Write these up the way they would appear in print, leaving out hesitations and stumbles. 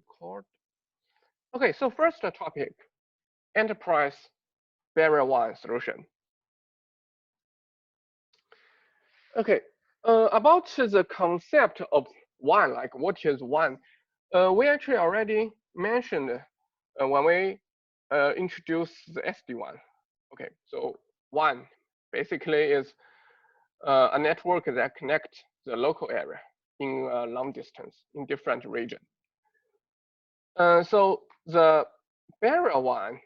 record. Okay, so first topic, enterprise barrier one solution. Okay, about the concept of WAN, like what is WAN, we actually already mentioned when we introduced the SD-WAN. Okay, so WAN basically is a network that connects the local area in a long distance in different region. So the barrier one,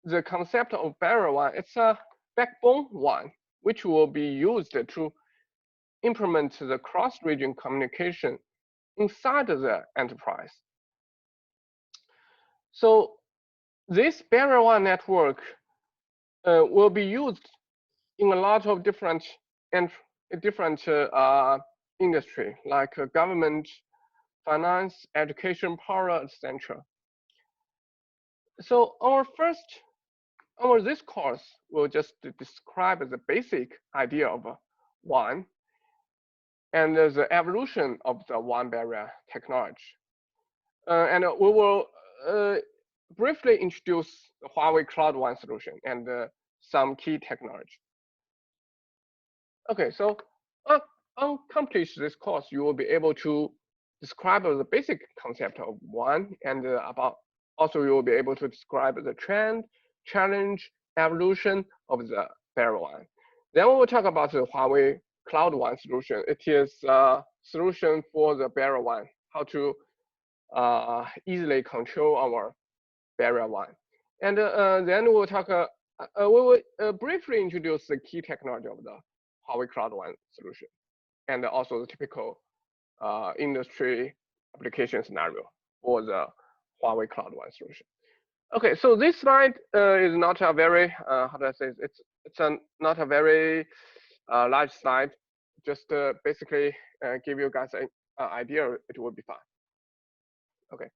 the concept of barrier one, it's a backbone one, which will be used to implement the cross-region communication inside the enterprise. So this barrier one network will be used in a lot of different industry, like government, finance, education, power, etc. So this course will just describe the basic idea of WAN and the evolution of the WAN barrier technology. And we will briefly introduce the Huawei Cloud WAN solution and some key technology. Okay, so on complete this course, you will be able to describe the basic concept of WAN and also you will be able to describe the trend, challenge, evolution of the barrier WAN. Then we will talk about the Huawei Cloud WAN solution. It is a solution for the barrier WAN, how to easily control our barrier WAN. And then we will briefly introduce the key technology of the Huawei Cloud WAN solution, and also the typical industry application scenario for the Huawei Cloud WAN solution. Okay, so this slide is not a very how do I say it? It's not a very large slide. Just basically give you guys an idea. It will be fine. Okay,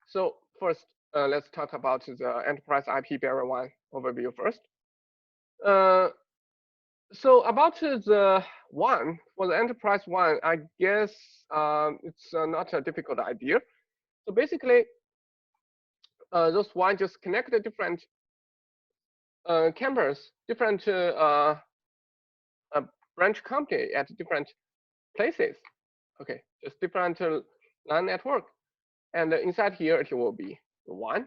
so first let's talk about the enterprise IP barrier WAN overview first. So about the WAN, for the enterprise WAN, I guess it's not a difficult idea. So basically, those WAN just connect the different campus, different branch company at different places. Okay, just different LAN network. And inside here, it will be the WAN.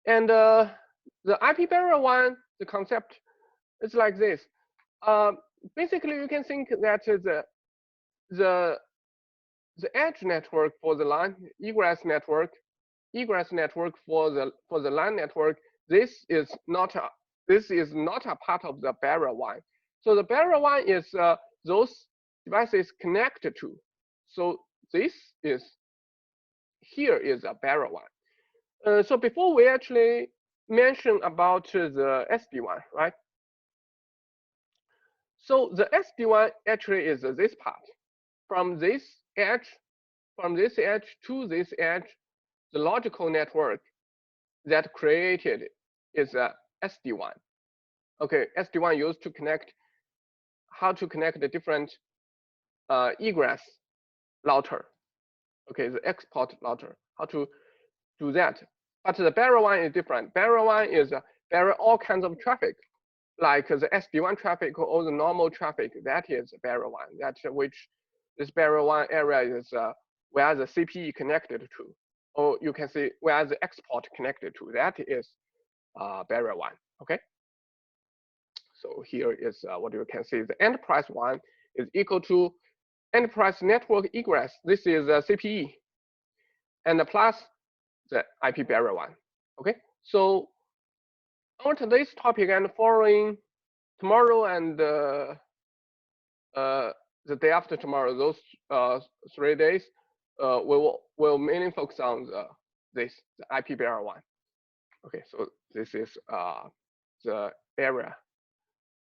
And the IP barrier WAN, the concept is like this. Basically, you can think that the edge network for the LAN, egress network for the LAN network. This is not a part of the barrier WAN. So the barrier WAN is those devices connected to. So here is a barrier WAN. So before we actually mention about the SD-WAN, right? So the SD-WAN actually is this part. From this edge to this edge, the logical network that created is a SD-WAN. Okay, SD-WAN used to connect, how to connect the different egress router. Okay, the export router, how to do that. But the barrier WAN is different. Barrier WAN is barrier all kinds of traffic, like the SD-WAN traffic or the normal traffic. That is barrier WAN. That which this barrier WAN area is where the CPE connected to, or you can see where the export connected to. That is barrier WAN. Okay. So here is what you can see. The enterprise WAN is equal to enterprise network egress. This is CPE, and plus the IP barrier WAN. Okay. So on today's topic and following tomorrow and the day after tomorrow, those 3 days, we'll mainly focus on the IP barrier WAN. Okay, so this is the area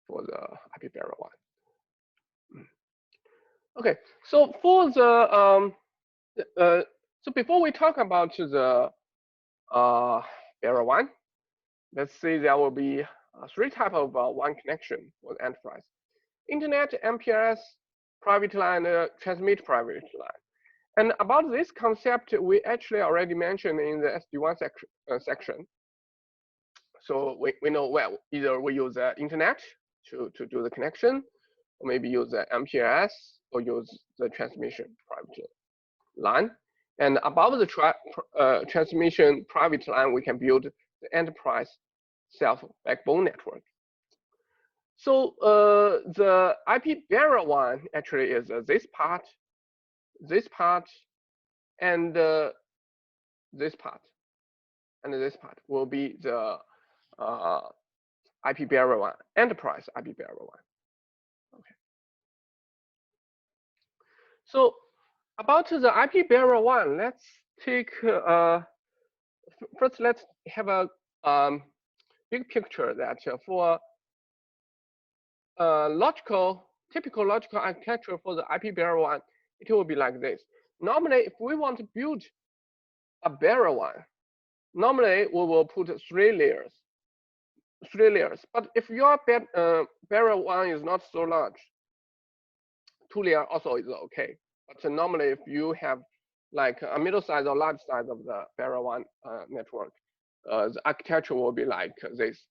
for the IP barrier WAN. Okay, so for the so before we talk about the barrier WAN, let's say there will be 3 types of WAN connection for the enterprise: internet, MPLS, private line, transmit private line. And about this concept, we actually already mentioned in the SD1 section. So we know, well, either we use the internet to do the connection, or maybe use the MPLS, or use the transmission private line. And above the transmission private line, we can build the enterprise self-backbone network. So the IP barrier one actually is this part, and this part, and this part will be the IP barrier one, enterprise IP barrier one. Okay. So about the IP barrier one, let's take first. Let's have a big picture that for typical logical architecture for the IP barrier one, it will be like this. Normally, if we want to build a barrier one, normally we will put 3 layers. But if your barrier one is not so large, 2 layer also is okay. But normally, if you have like a middle size or large size of the barrier one network, the architecture will be like this.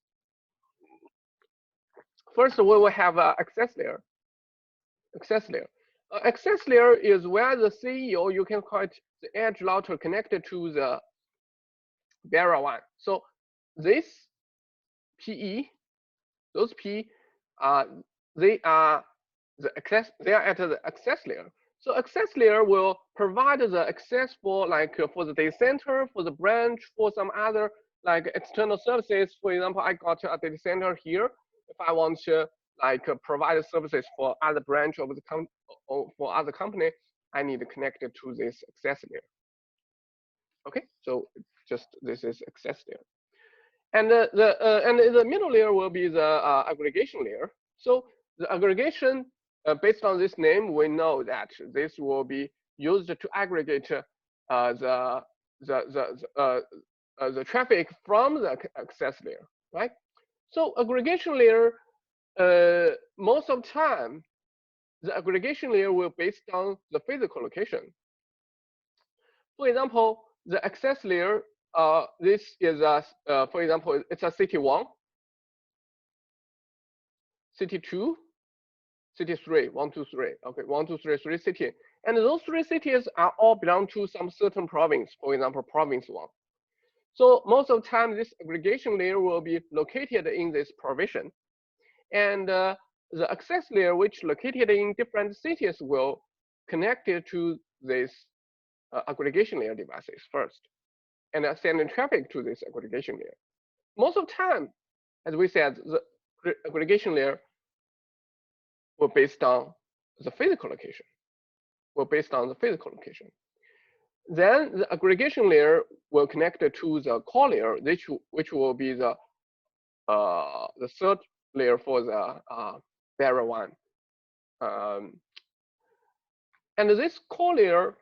First, we will have an access layer. Access layer is where the CEO, you can call it the edge router connected to the barrier one. So this PE, those P, they are at the access layer. So access layer will provide the access for for the data center, for the branch, for some other like external services. For example, I got a data center here. If I want to provide services for other branch of the or for other company, I need to connect it to this access layer. Okay, so just this is access layer. And the middle layer will be the aggregation layer. So the aggregation, based on this name, we know that this will be used to aggregate the traffic from the access layer, right? So aggregation layer, most of the time, the aggregation layer will based on the physical location. For example, the access layer, this is for example, it's a city 1, city 2, city 3, 1, 2, 3. Okay, 1, 2, 3, 3 cities, and those 3 cities are all belong to some certain province. For example, province 1. So most of the time, this aggregation layer will be located in this provision, and the access layer, which located in different cities, will connect it to this aggregation layer devices first, and sending traffic to this aggregation layer. Most of the time, as we said, the aggregation layer will based on the physical location. Then the aggregation layer will connect to the core layer, which will be the third layer for the barrier one. And this core layer,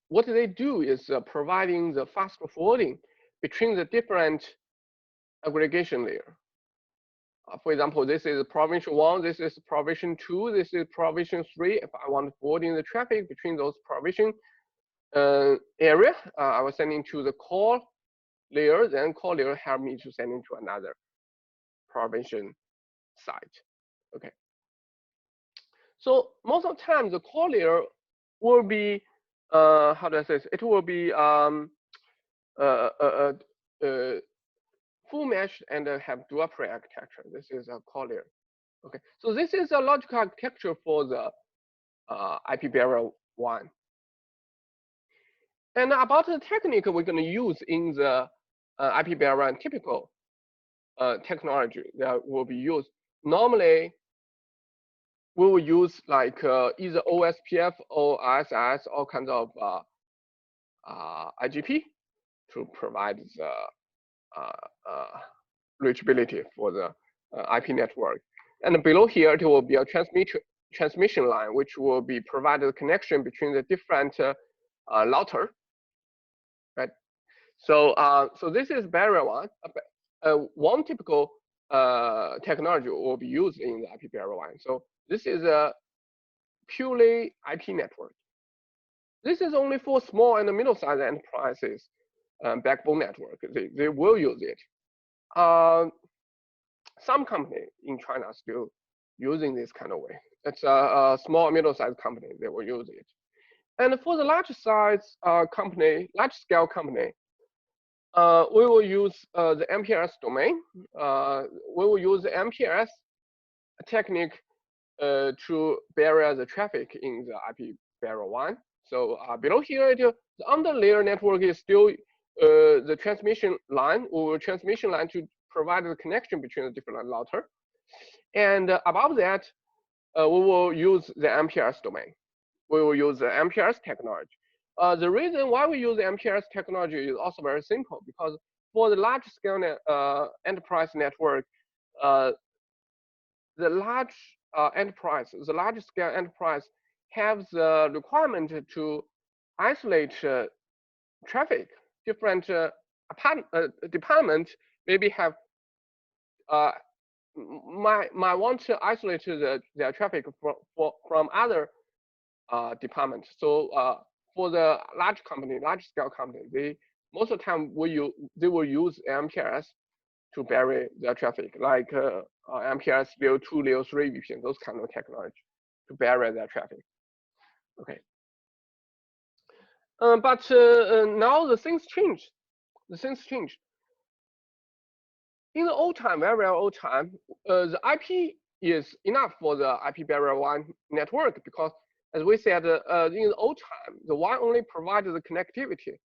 what they do is providing the fast forwarding between the different aggregation layer. For example, this is provision 1, this is provision 2, this is provision 3. If I want forwarding the traffic between those provision area, I will send into the core layer, then core layer help me to send into another provision site. Okay. So most of the time, the core layer will be how do I say this? It will be full mesh and have dual pre-architecture. This is a core layer. Okay, so this is a logical architecture for the IP barrier one. And about the technique we're going to use in the IP barrier one, typical technology that will be used. Normally, we will use like either OSPF or ISS, all kinds of IGP to provide the reachability for the IP network. And below here, it will be a transmission line, which will be provided a connection between the different router, right? So, so this is barrier one. One typical technology will be used in the IP barrier one. So this is a purely IP network. This is only for small and middle-sized enterprises backbone network. They will use it. Some company in China are still using this kind of way. It's a small, middle-sized company, they will use it. And for the large size company, large scale company, we will use the MPLS domain. We will use the MPLS technique to bury the traffic in the IP barrier 1. So below here, the underlayer network is still the transmission line or transmission line to provide the connection between the different router. And above that, we will use the MPLS domain. We will use the MPLS technology. The reason why we use the MPLS technology is also very simple, because for the large scale enterprise network, the large scale enterprise have the requirement to isolate traffic. Different department maybe have might want to isolate their traffic from other departments. So for the large scale company, they most of the time they will use MPLS to bury their traffic, like MPLS layer 2, layer 3 VPN, those kind of technology to bury their traffic. Okay. But now the things change. In the old time, very old time, the IP is enough for the IP barrier 1 network, because as we said, in the old time, the WAN only provided the connectivity,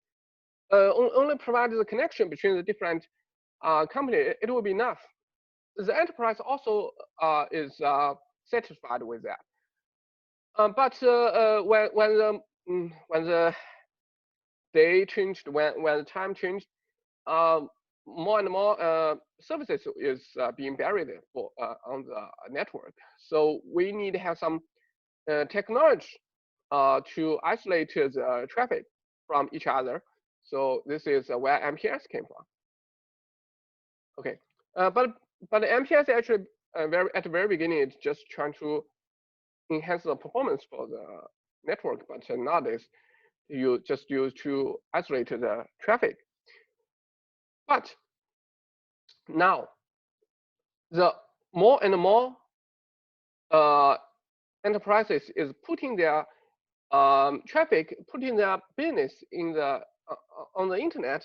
only provided the connection between the different companies. It will be enough. The enterprise also is satisfied with that. But when the day changed, when the time changed, more and more services is being buried on the network. So we need to have some technology to isolate the traffic from each other. So this is where MPLS came from. Okay, but MPLS actually at the very beginning it's just trying to enhance the performance for the network, but nowadays you just use to isolate the traffic. But now, the more and more enterprises is putting their traffic, putting their business in the on the internet,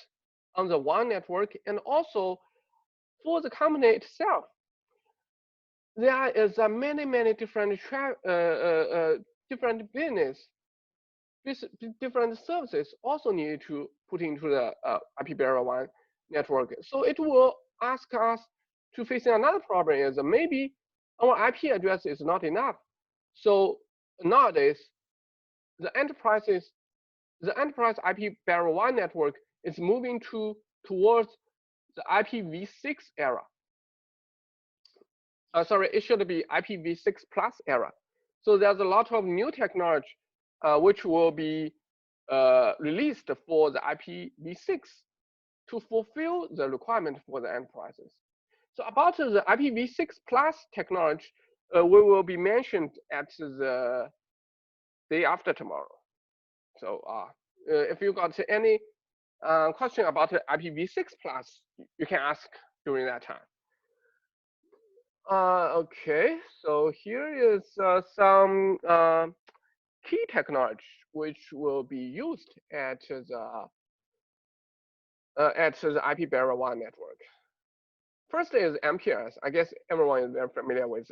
on the WAN network, and also for the company itself. There is many different different business, different services also need to put into the IP barrier 1 network. So it will ask us to face another problem, is maybe our IP address is not enough. So nowadays, the enterprise IP barrier 1 network is moving towards the IPv6 era. Sorry, it should be IPv6 plus era. So there's a lot of new technology which will be released for the IPv6 to fulfill the requirement for the enterprises. So about the IPv6 plus technology, we will be mentioned at the day after tomorrow. So if you got any question about IPv6 plus, you can ask during that time. Okay, so here is some key technology which will be used at the IP barrier 1 network. First is MPLS. I guess everyone is very familiar with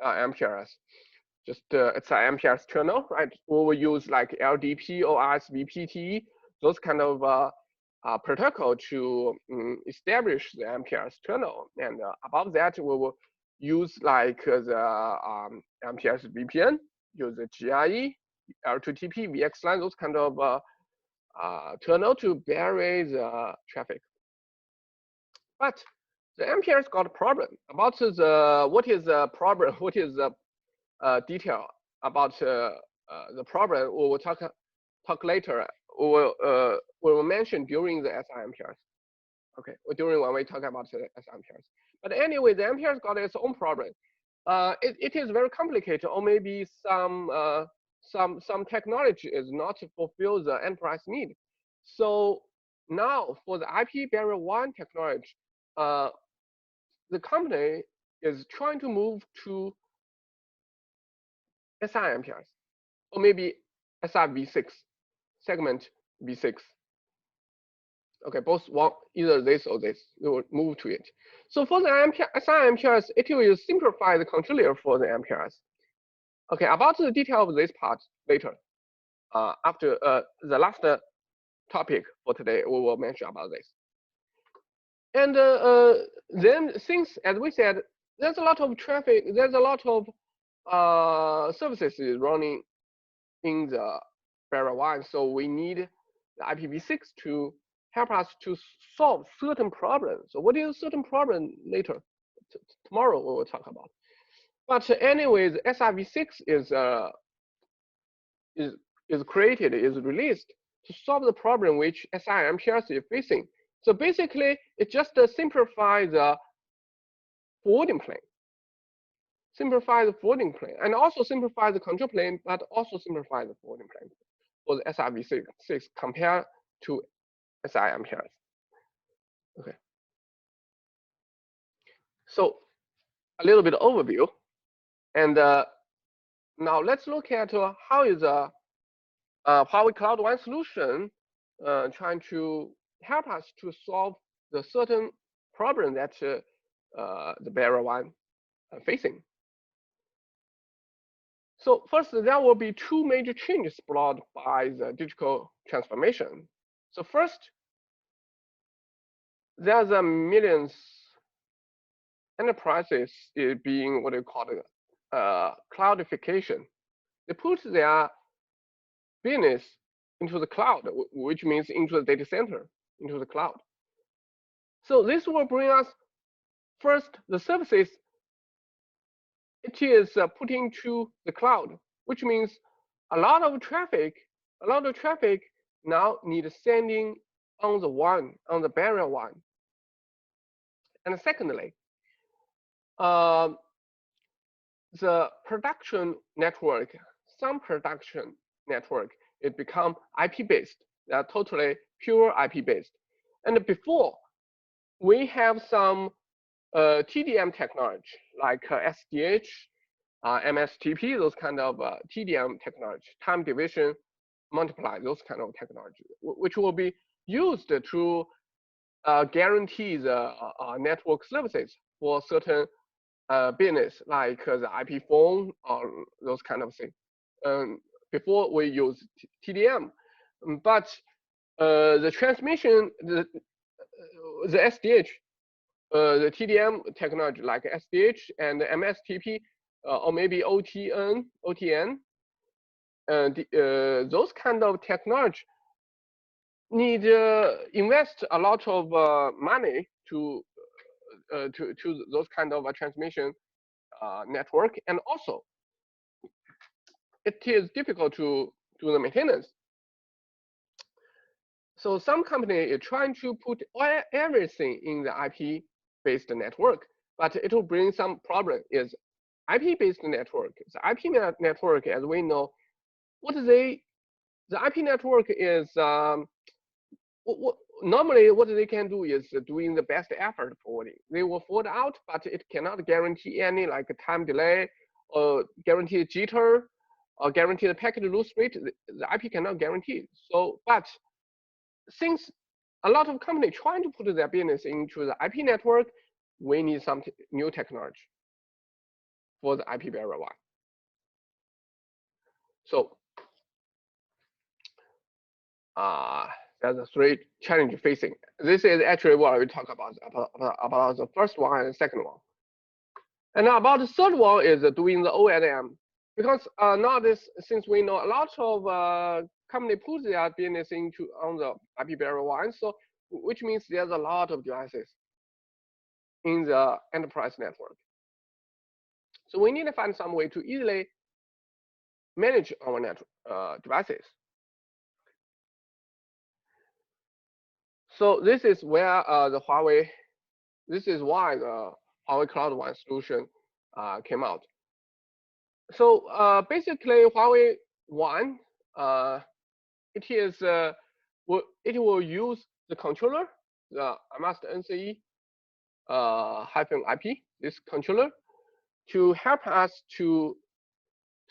MPLS. Just it's an MPLS tunnel, right? We will use like LDP or RSVPT, those kind of protocol to establish the MPLS tunnel. And above that, we will use like the MPLS VPN, use the GRE, L2TP, VXLAN, those kind of tunnel to bury the traffic. But the MPLS got a problem about what is the problem, what is the detail about the problem. We will talk later. We will mention during the SI-MPLS. Okay, during when we talk about the SI-MPLS. But anyway, the MPLS got its own problem. It is very complicated, or maybe some some technology is not to fulfill the enterprise need. So now for the IP barrier 1 technology, the company is trying to move to SI-MPLS or maybe SIv6 segment v6. Okay, both want either this or this. We will move to it. So for the SI-MPLS, it will simplify the control layer for the MPLS. Okay, about the detail of this part later. After the last topic for today, we will mention about this. And then, since as we said, there's a lot of traffic, there's a lot of services running in the barrier 1, so we need the IPv6 to help us to solve certain problems. So what is certain problem later? Tomorrow we will talk about. But anyways, SIv6 is created, is released to solve the problem which SI-MPLS is facing. So basically, it just simplifies the forwarding plane. Simplify the forwarding plane, and also simplify the control plane, but also simplify the forwarding plane for the SIv6 compared to SI-MPLS. Okay. So a little bit overview, and now let's look at how is a Huawei Cloud WAN solution trying to help us to solve the certain problem that the barrier 1 facing. So first, there will be two major changes brought by the digital transformation. So first, there's a millions enterprises being what they call cloudification. They put their business into the cloud, which means into the data center, into the cloud. So this will bring us first the services. It is put into the cloud, which means a lot of traffic now need sending on the WAN, on the barrier 1. And secondly, the production network, some production network, it become IP-based. They are totally pure IP-based. And before, we have some TDM technology like SDH, MSTP, those kind of TDM technology, time division, multiply, those kind of technology, which will be used to guarantee the network services for certain business, like the IP phone or those kind of things. Before we use TDM, but the transmission, the SDH, the TDM technology like SDH and MSTP, or maybe OTN, those kind of technology need invest a lot of money to those kind of transmission network, and also it is difficult to do the maintenance. So some company is trying to put everything in the IP-based network, but it will bring some problem. Is IP-based network, the IP network, as we know, the IP network is normally what they can do is doing the best effort forwarding. They will forward out, but it cannot guarantee any like time delay or guarantee jitter or guarantee the packet loss rate. The IP cannot guarantee. So, but since a lot of companies trying to put their business into the IP network, we need some new technology for the IP barrier 1. So there's a 3 challenges facing. This is actually what we talk about the first one and the second one. And about the third one is doing the O&M. Because nowadays, since we know a lot of companies put their business on the IP barrier 1, so which means there's a lot of devices in the enterprise network. So we need to find some way to easily manage our devices. So this is where this is why the Huawei Cloud WAN solution came out. So basically, Huawei WAN, it will use the controller, the master NCE hyphen IP, this controller, to help us to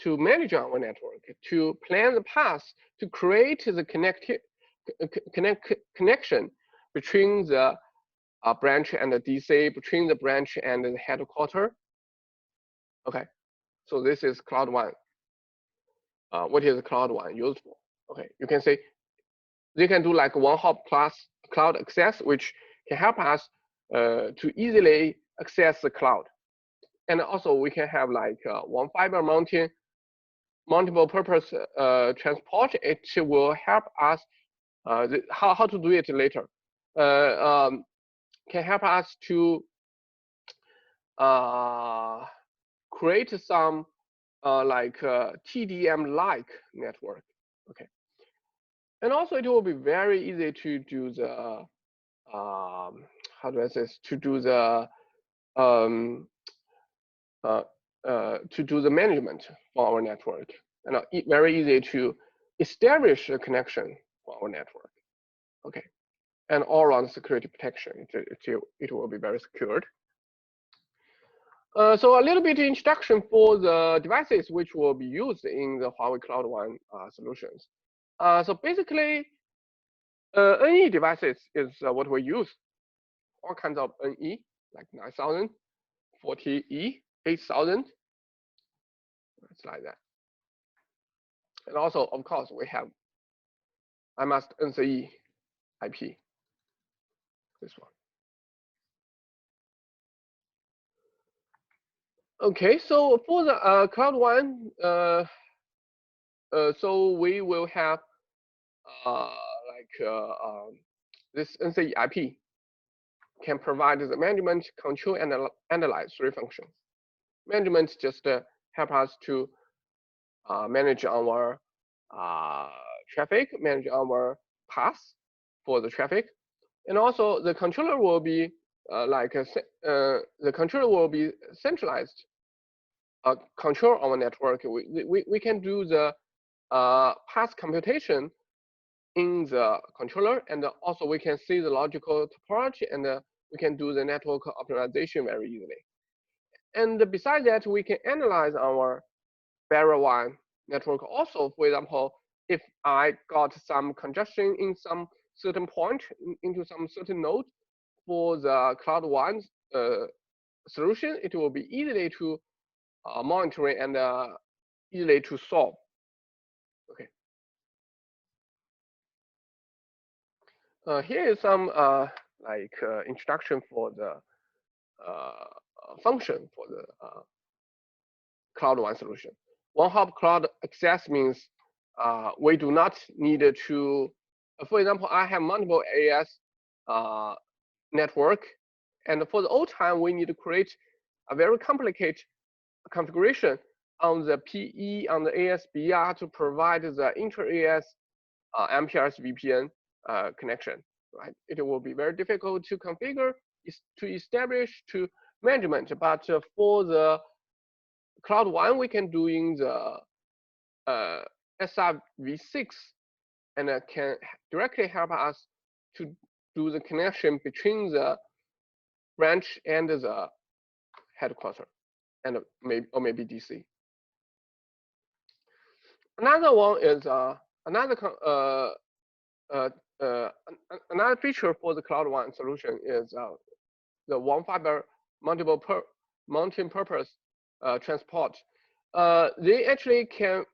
manage our network, to plan the path, to create the connection between the branch and the DC, between the branch and the headquarter. Okay, so this is Cloud WAN. What is Cloud WAN used for? Okay, you can say they can do like one-hop class cloud access, which can help us to easily access the cloud. And also we can have like one fiber mountain multiple purpose transport. It will help us how to do it later. Can help us to create some like TDM-like network. Okay, and also it will be very easy to do the how do I say this? To do the management for our network, and very easy to establish a connection for our network. Okay, and all around security protection, it will be very secured. So a little bit introduction for the devices which will be used in the Huawei Cloud WAN solutions. So basically, NE devices is what we use. All kinds of NE, like 9000, 40E, 8000. It's like that. And also, of course, we have IMAST NCE IP, this one. Okay, so for the Cloud WAN, so we will have this NCE IP can provide the management, control, and analyze three functions. Management just help us to manage our traffic, manage our path for the traffic, and also the controller will be the controller will be centralized control our network. We can do the path computation in the controller, and also we can see the logical topology, and we can do the network optimization very easily. And besides that, we can analyze our barrier WAN network also. For example, if I got some congestion in some certain point into some certain node for the Cloud WAN solution, it will be easily to monitor and easily to solve. Okay. Here is some introduction for the function for the Cloud WAN solution. One-hop cloud access means we do not need to, for example, I have multiple AS network, and for the old time, we need to create a very complicated configuration on the PE, on the ASBR to provide the inter-AS MPLS VPN connection, right? It will be very difficult to configure, to establish, to management, but for the Cloud WAN, we can do in the SRv6, and can directly help us to do the connection between the branch and the headquarter, and maybe DC. Another one is another feature for the Cloud WAN solution is the one fiber multi-purpose transport. They actually can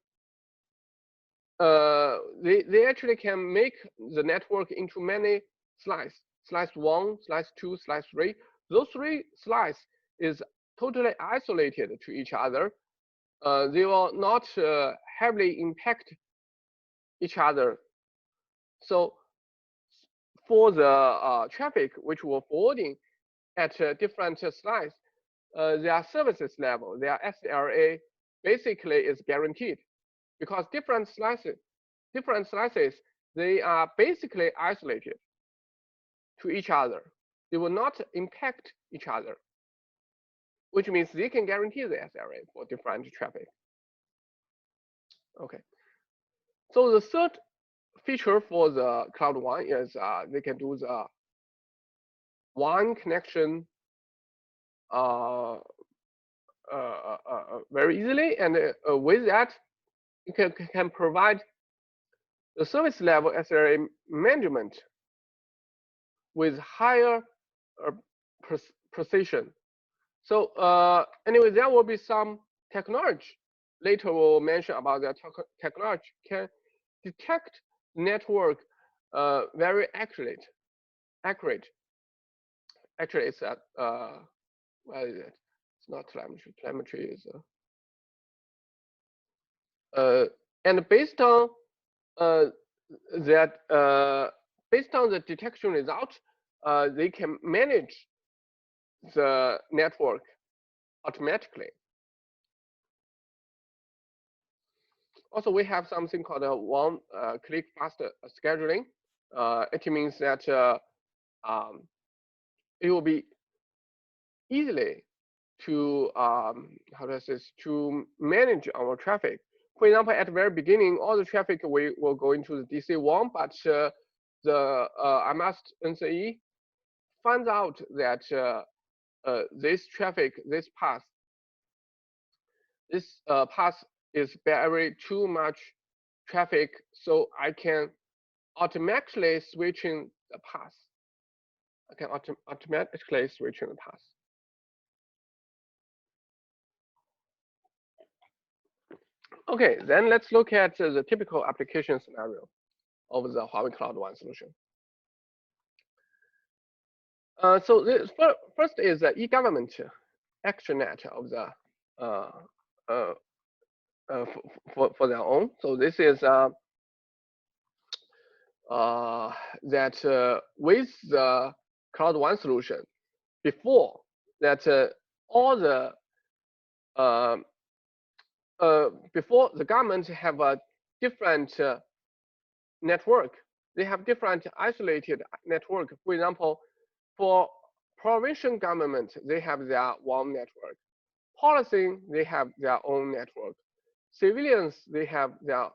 make the network into many slices. Slice 1, slice 2, slice 3. Those 3 slices is totally isolated to each other. They will not heavily impact each other. So for the traffic which we're forwarding at different slices, their services level, their SLA basically is guaranteed, because different slices, they are basically isolated to each other. They will not impact each other, which means they can guarantee the SLA for different traffic. Okay, So the third feature for the Cloud WAN is they can do the WAN connection very easily, and with that, you can provide the service level SLA management with higher precision. So anyway, there will be some technology. Later we'll mention about that technology can detect network very accurate. Actually, it's at where is it? It's not telemetry. Telemetry is and based on that based on the detection result, they can manage the network automatically. Also, we have something called a one-click fast scheduling. It means that it will be easily to how do I say this, to manage our traffic. For example, at the very beginning, all the traffic we will go into the DC1, but the IMAST NCE finds out that this traffic, this path is very too much traffic, so I can automatically switching the path. I can automatically switching the path. Okay, then let's look at the typical application scenario of the Huawei Cloud WAN solution. So this first is the e-government extranet of the for their own. So this is that with the Cloud WAN solution, before that all the before the government have a different network. They have different isolated network. For example, for provincial government, they have their one network. Policy, they have their own network. Civilians, they have their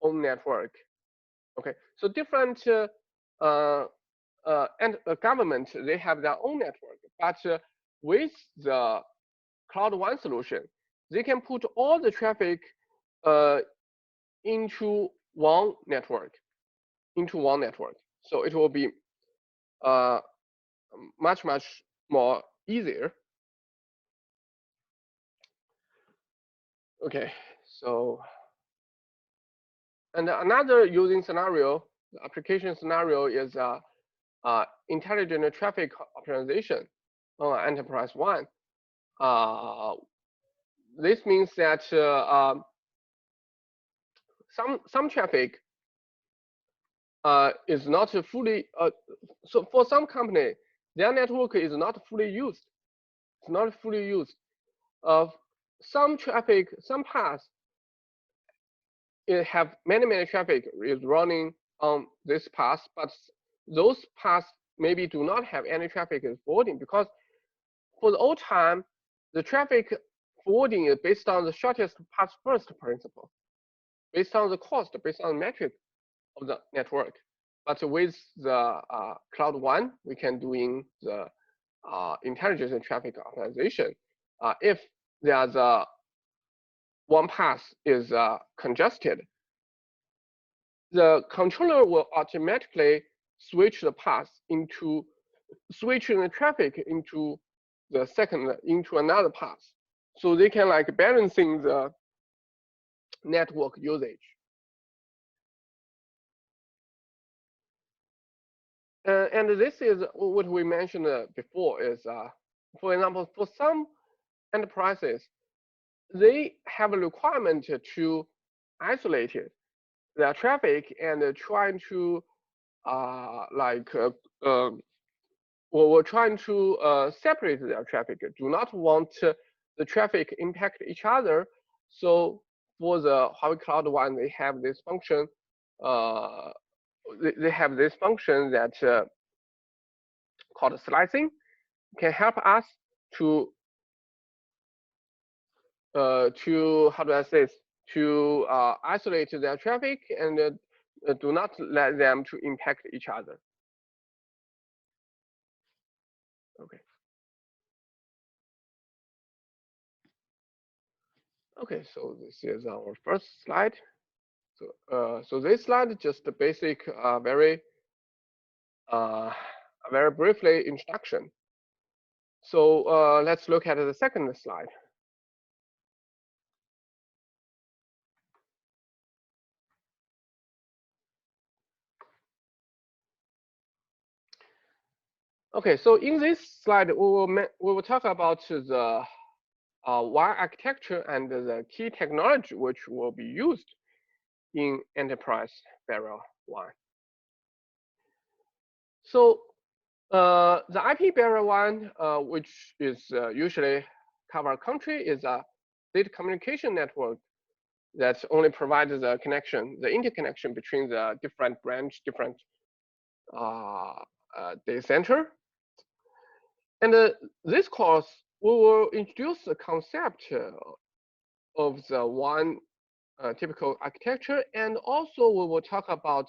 own network. Okay, so different and government, they have their own network. But with the Cloud WAN solution, they can put all the traffic into one network. So it will be much more easier. Okay, so and another using scenario, the application scenario is intelligent traffic optimization on enterprise WAN. This means that some traffic is not fully so for some company, their network is not fully used. It's not fully used. Some traffic, some paths, it have many traffic is running on this path, but those paths maybe do not have any traffic forwarding, because for the old time, the traffic forwarding is based on the shortest path first principle, based on the cost, based on the metric of the network. But with the Cloud WAN, we can do in the intelligence and traffic optimization. If there's one path is congested, the controller will automatically switch the path into switching the traffic into the into another path. So they can like balancing the network usage. And this is what we mentioned before is, for example, for some enterprises, they have a requirement to isolate their traffic and trying to we're trying to separate their traffic. Do not want the traffic impact each other. So for the Huawei Cloud WAN, they have this function. They have this function that called slicing, can help us to how do I say this? to isolate their traffic and do not let them to impact each other. Okay. Okay, so this is our first slide. So this slide just the basic, very briefly introduction. So let's look at the second slide. Okay, so in this slide, we will talk about the WAN architecture and the key technology which will be used in enterprise barrier WAN. So the IP barrier WAN, which is usually cover a country, is a data communication network that only provides the connection, the interconnection between the different branch, different data center. And this course, we will introduce the concept of the WAN typical architecture, and also we will talk about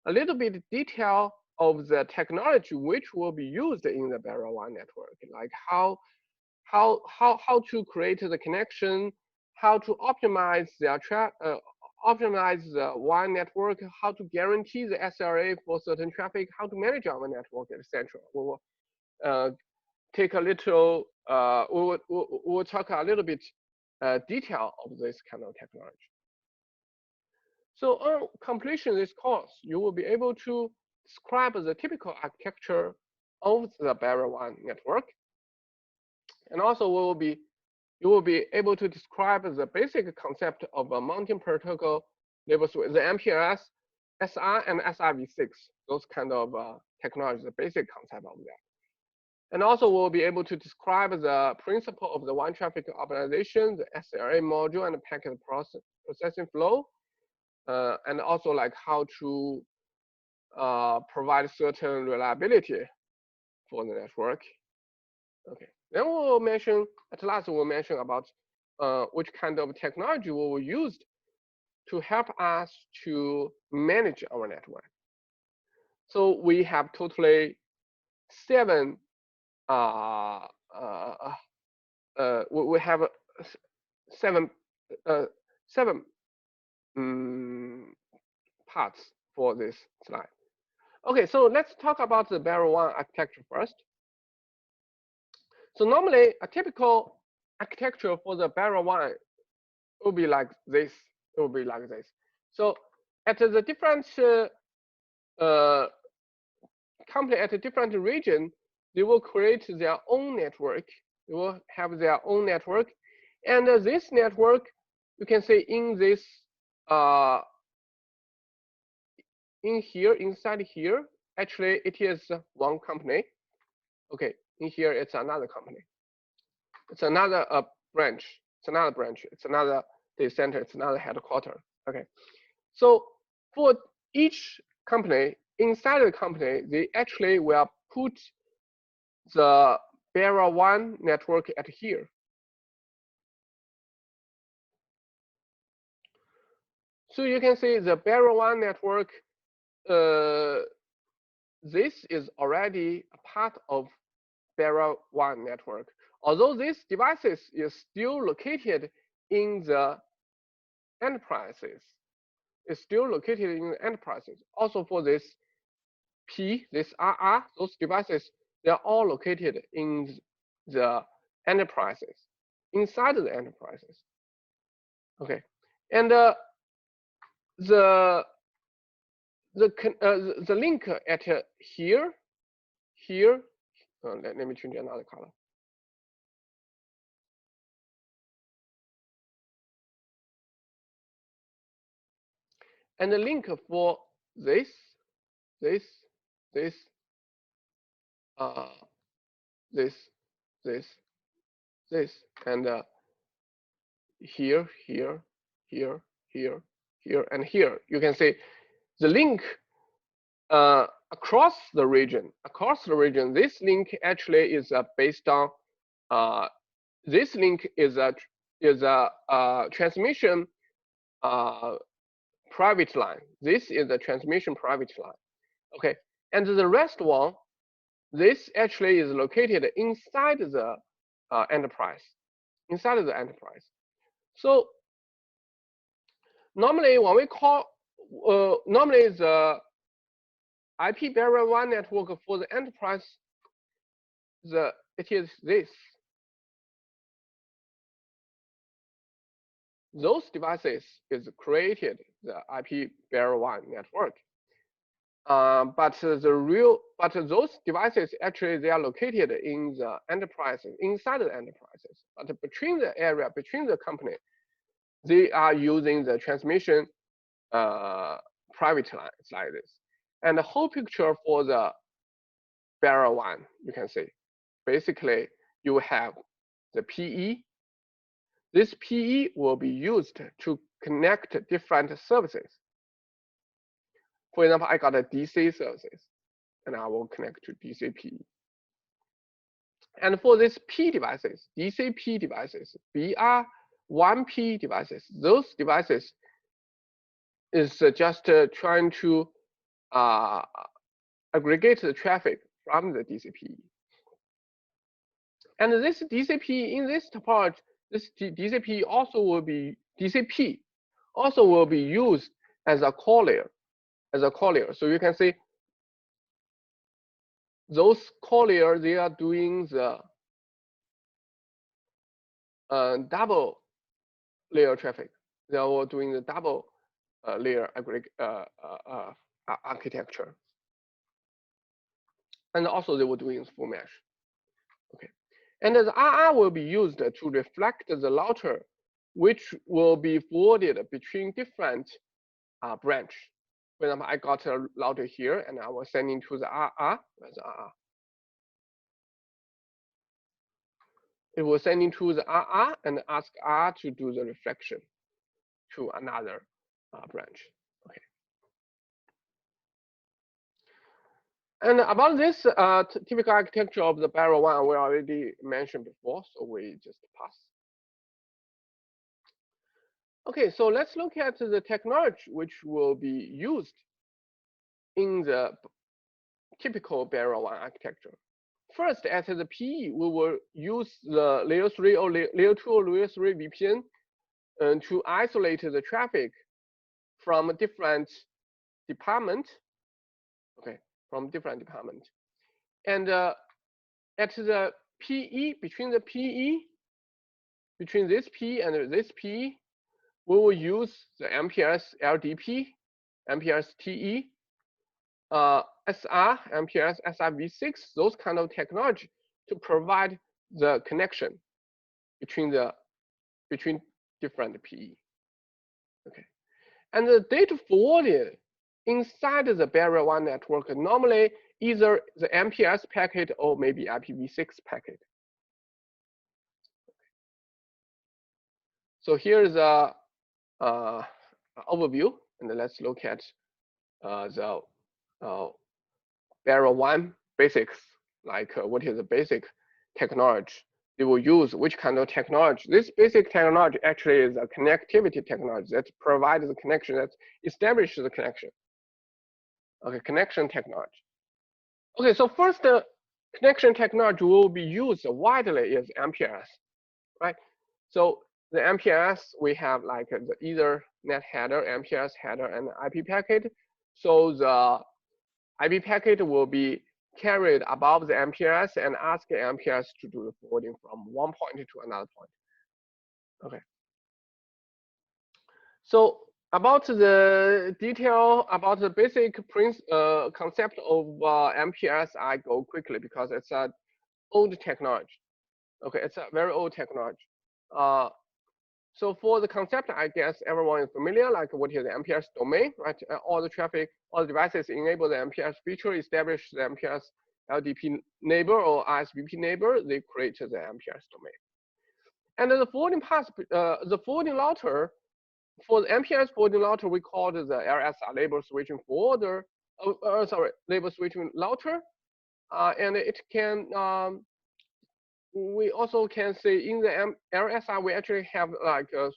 a little bit detail of the technology which will be used in the barrier WAN network, like how to create the connection, how to optimize the WAN network, how to guarantee the SLA for certain traffic, how to manage our network, etc. We will take a little, we'll talk a little bit detail of this kind of technology. So on completion of this course, you will be able to describe the typical architecture of the barrier WAN network, and also you will be able to describe the basic concept of a mounting protocol level switch, the MPLS, SR, and SRv6, those kind of technology, the basic concept of that. And also we'll be able to describe the principle of the WAN traffic optimization, the SLA module, and the packet processing flow, and also like how to provide certain reliability for the network. Okay, then we'll mention, at last we'll mention about which kind of technology we will use to help us to manage our network. So we have totally seven, we have seven parts for this slide. Okay, so let's talk about the barrier WAN architecture first. So normally, a typical architecture for the barrier WAN will be like this. It will be like this. So at the different company at a different region, they will create their own network. They will have their own network, and this network, you can say in this in here, inside here, actually it is one company. Okay, in here it's another company. It's another branch. It's another branch. It's another data center. It's another headquarters. Okay, so for each company, inside the company, they actually will put the barrier WAN network at here. So you can see the barrier WAN network. This is already a part of barrier WAN network. Although these devices is still located in the enterprises, it's still located in the enterprises. Also for this P, this RR, those devices, they are all located in the enterprises, inside the enterprises. Okay, and the link at here, let me change another color. And the link for this, and here, and here. You can see the link across the region. This link actually is based on this link is a transmission private line. This is the transmission private line. Okay, and the rest one, this actually is located inside the enterprise, inside of the enterprise. So normally when we call, normally the IP barrier 1 network for the enterprise, it is this. Those devices is created the IP barrier 1 network. But those devices actually they are located in the enterprises, inside the enterprises. But between the area, between the company, they are using the transmission private lines like this. And the whole picture for the barrier 1, you can see, basically you have the PE. This PE will be used to connect different services. For example, I got a DC services, and I will connect to DC PE. And for these P devices, DC P devices, BR1P devices, those devices is just trying to aggregate the traffic from the DCP. And this DCP in this topology, this DCP also will be used as a collier, So you can see those collier, they are doing the double layer traffic. They are all doing the double layer architecture. And also they were doing full mesh. Okay. And the RR will be used to reflect the router, which will be forwarded between different branch. For example, I got a router here, and I was sending to the RR. Where's the RR? It was sending to the RR and ask R to do the reflection to another branch. Okay. And about this typical architecture of the barrier 1, we already mentioned before, so we just pass. Okay, so let's look at the technology which will be used in the typical barrier 1 architecture. First, at the PE, we will use the layer 3 or layer 2 or layer 3 VPN to isolate the traffic from different department. Okay, from different department. And at the PE, between this PE and this PE, we will use the MPLS LDP, MPLS TE, SR, MPLS SRv6, those kind of technology to provide the connection between different PE. Okay, and the data forwarded inside the barrier 1 network normally either the MPLS packet or maybe IPv6 packet. So here's a overview, and let's look at the barrier 1 basics, like what is the basic technology they will use, which kind of technology. This basic technology actually is a connectivity technology that provides the connection, that establishes the connection. Okay, connection technology. Okay, so first connection technology will be used widely is MPLS, right? So the MPLS, we have like the Ethernet header, MPLS header, and IP packet. So the IP packet will be carried above the MPLS and ask the MPLS to do the forwarding from one point to another point. Okay. So about the detail, about the basic concept of MPLS, I go quickly because it's an old technology. Okay, it's a very old technology. So for the concept, I guess everyone is familiar, like what is the MPLS domain, right? All the traffic, all the devices enable the MPLS feature, establish the MPLS LDP neighbor or ISVP neighbor, they create the MPLS domain. And the forwarding path, the forwarding router, for the MPLS forwarding router, we call it the LSR, label switching forwarder, label switching router. And it can, we also can say in the LSR, we actually have like 3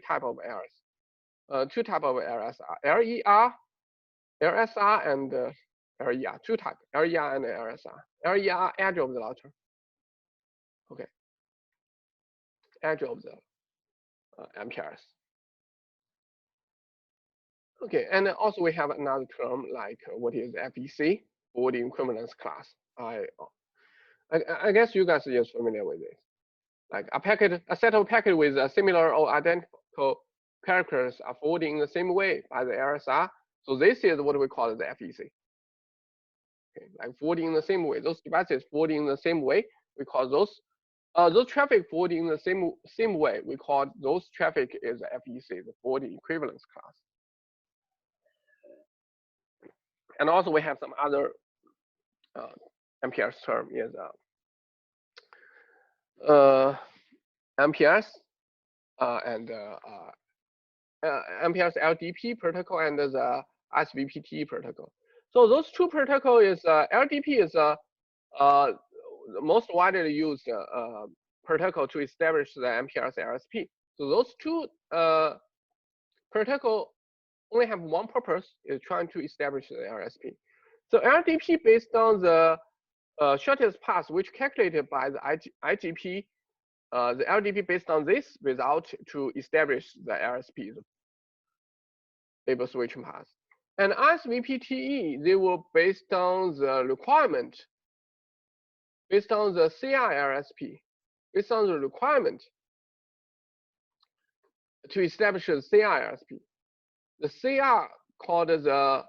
types of errors. two type of LSR, LSR and LER, two type, LER and LSR. LER, edge of the router. Okay, edge of the MPLS. Okay, and also we have another term like what is FEC, forwarding equivalence class. I guess you guys are just familiar with this. Like a set of packet with a similar or identical characters are forwarded in the same way by the LSR. So this is what we call the FEC. Okay, like forwarding in the same way. Those devices forwarding in the same way. We call those traffic forwarding in the same way. We call those traffic is FEC, the forwarding equivalence class. And also we have some other MPLS term is MPLS and MPLS LDP protocol and the SVPT protocol. So those two protocol is LDP is the most widely used protocol to establish the MPLS LSP. So those two protocol only have one purpose, is trying to establish the LSP. So LDP based on the shortest path, which calculated by the IGP, the LDP based on this result to establish the LSP, the label switching path. And SVPTE, they were based on the requirement, based on the CR LSP, based on the requirement to establish the CR LSP. The CR called the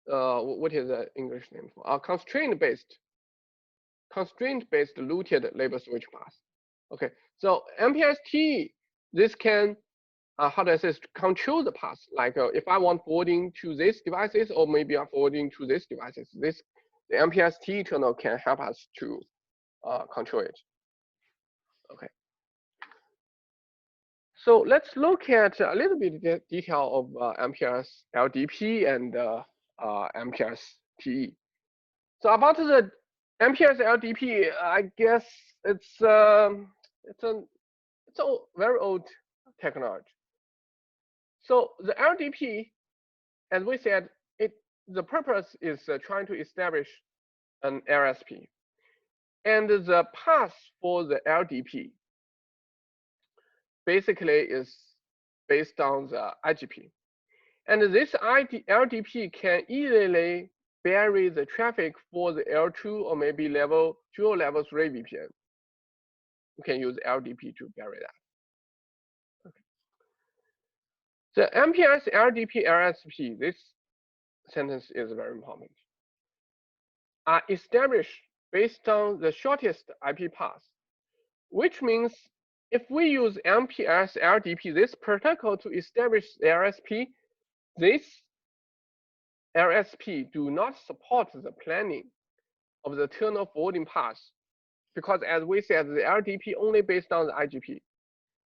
what is the English name for? Constraint-based routed label switch path. Okay, so MPLS-T, this can how do I say, control the path. Like if I want forwarding to these devices, or maybe I'm forwarding to these devices, the MPLS-T channel can help us to control it. Okay. So let's look at a little bit of detail of MPLS LDP and MPLS TE. So about the MPLS LDP, I guess it's a very old technology. So the LDP, as we said, the purpose is trying to establish an LSP, and the path for the LDP basically is based on the IGP, and this LDP can easily vary the traffic for the L2 or maybe level 2 or level 3 VPN. We can use LDP to vary that. Okay. The MPLS LDP LSP, this sentence is very important, are established based on the shortest IP path, which means if we use MPLS LDP, this protocol to establish the LSP, this LSP do not support the planning of the tunnel forwarding path, because as we said, the LDP only based on the IGP,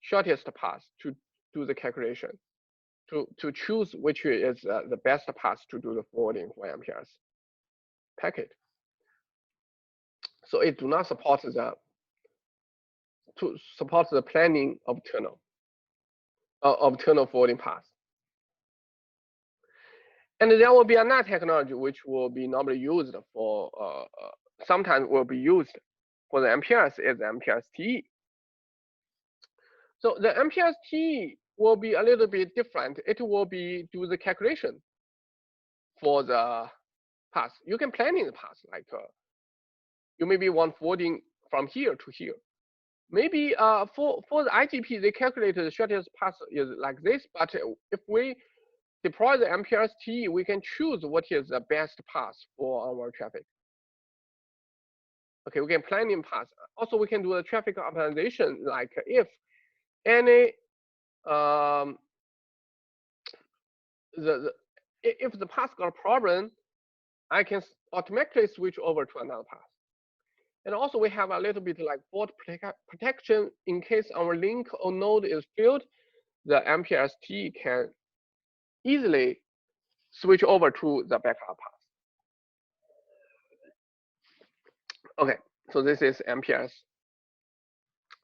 shortest path to do the calculation, to choose which is the best path to do the forwarding for MPLS packet. So it do not support the planning of tunnel forwarding path. And there will be another technology which will be normally used for sometimes will be used for the MPLS is MPLS-TE. So the MPLS-TE will be a little bit different. It will be do the calculation for the path. You can plan in the path, like you maybe want forwarding from here to here. Maybe for the IGP, they calculated the shortest path is like this, but if we deploy the MPLS-TE, we can choose what is the best path for our traffic. Okay, we can plan in path. Also, we can do the traffic optimization, like if any if the path got a problem, I can automatically switch over to another path. And also we have a little bit like fault protection in case our link or node is failed, the MPLS-TE can easily switch over to the backup path. Okay, so this is MPLS.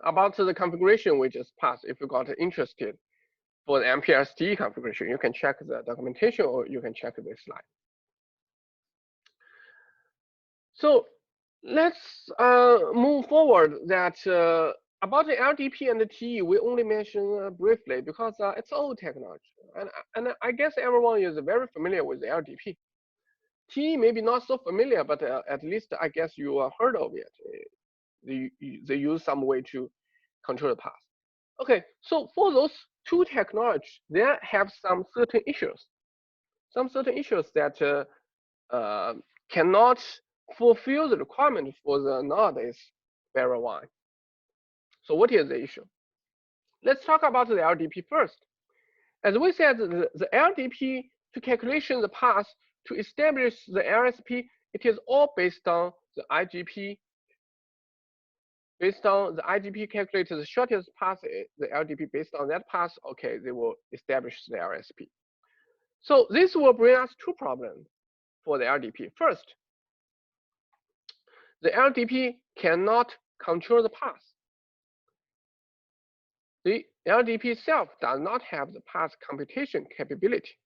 About the configuration we just passed, if you got interested, for the MPLS-TE configuration. You can check the documentation or you can check this slide. So let's move forward that about the LDP and the TE, we only mention briefly because it's old technology. And I guess everyone is very familiar with the LDP. TE maybe not so familiar, but at least I guess you heard of it. They use some way to control the path. Okay, so for those two technologies, they have some certain issues. Some certain issues that cannot fulfill the requirement for the nowadays WAN. So what is the issue? Let's talk about the LDP first. As we said, the LDP to calculation the path to establish the LSP, it is all based on the IGP. Based on the IGP calculated the shortest path, the LDP based on that path, okay, they will establish the LSP. So this will bring us two problems for the LDP. First, the LDP cannot control the path. The LDP itself does not have the path computation capability,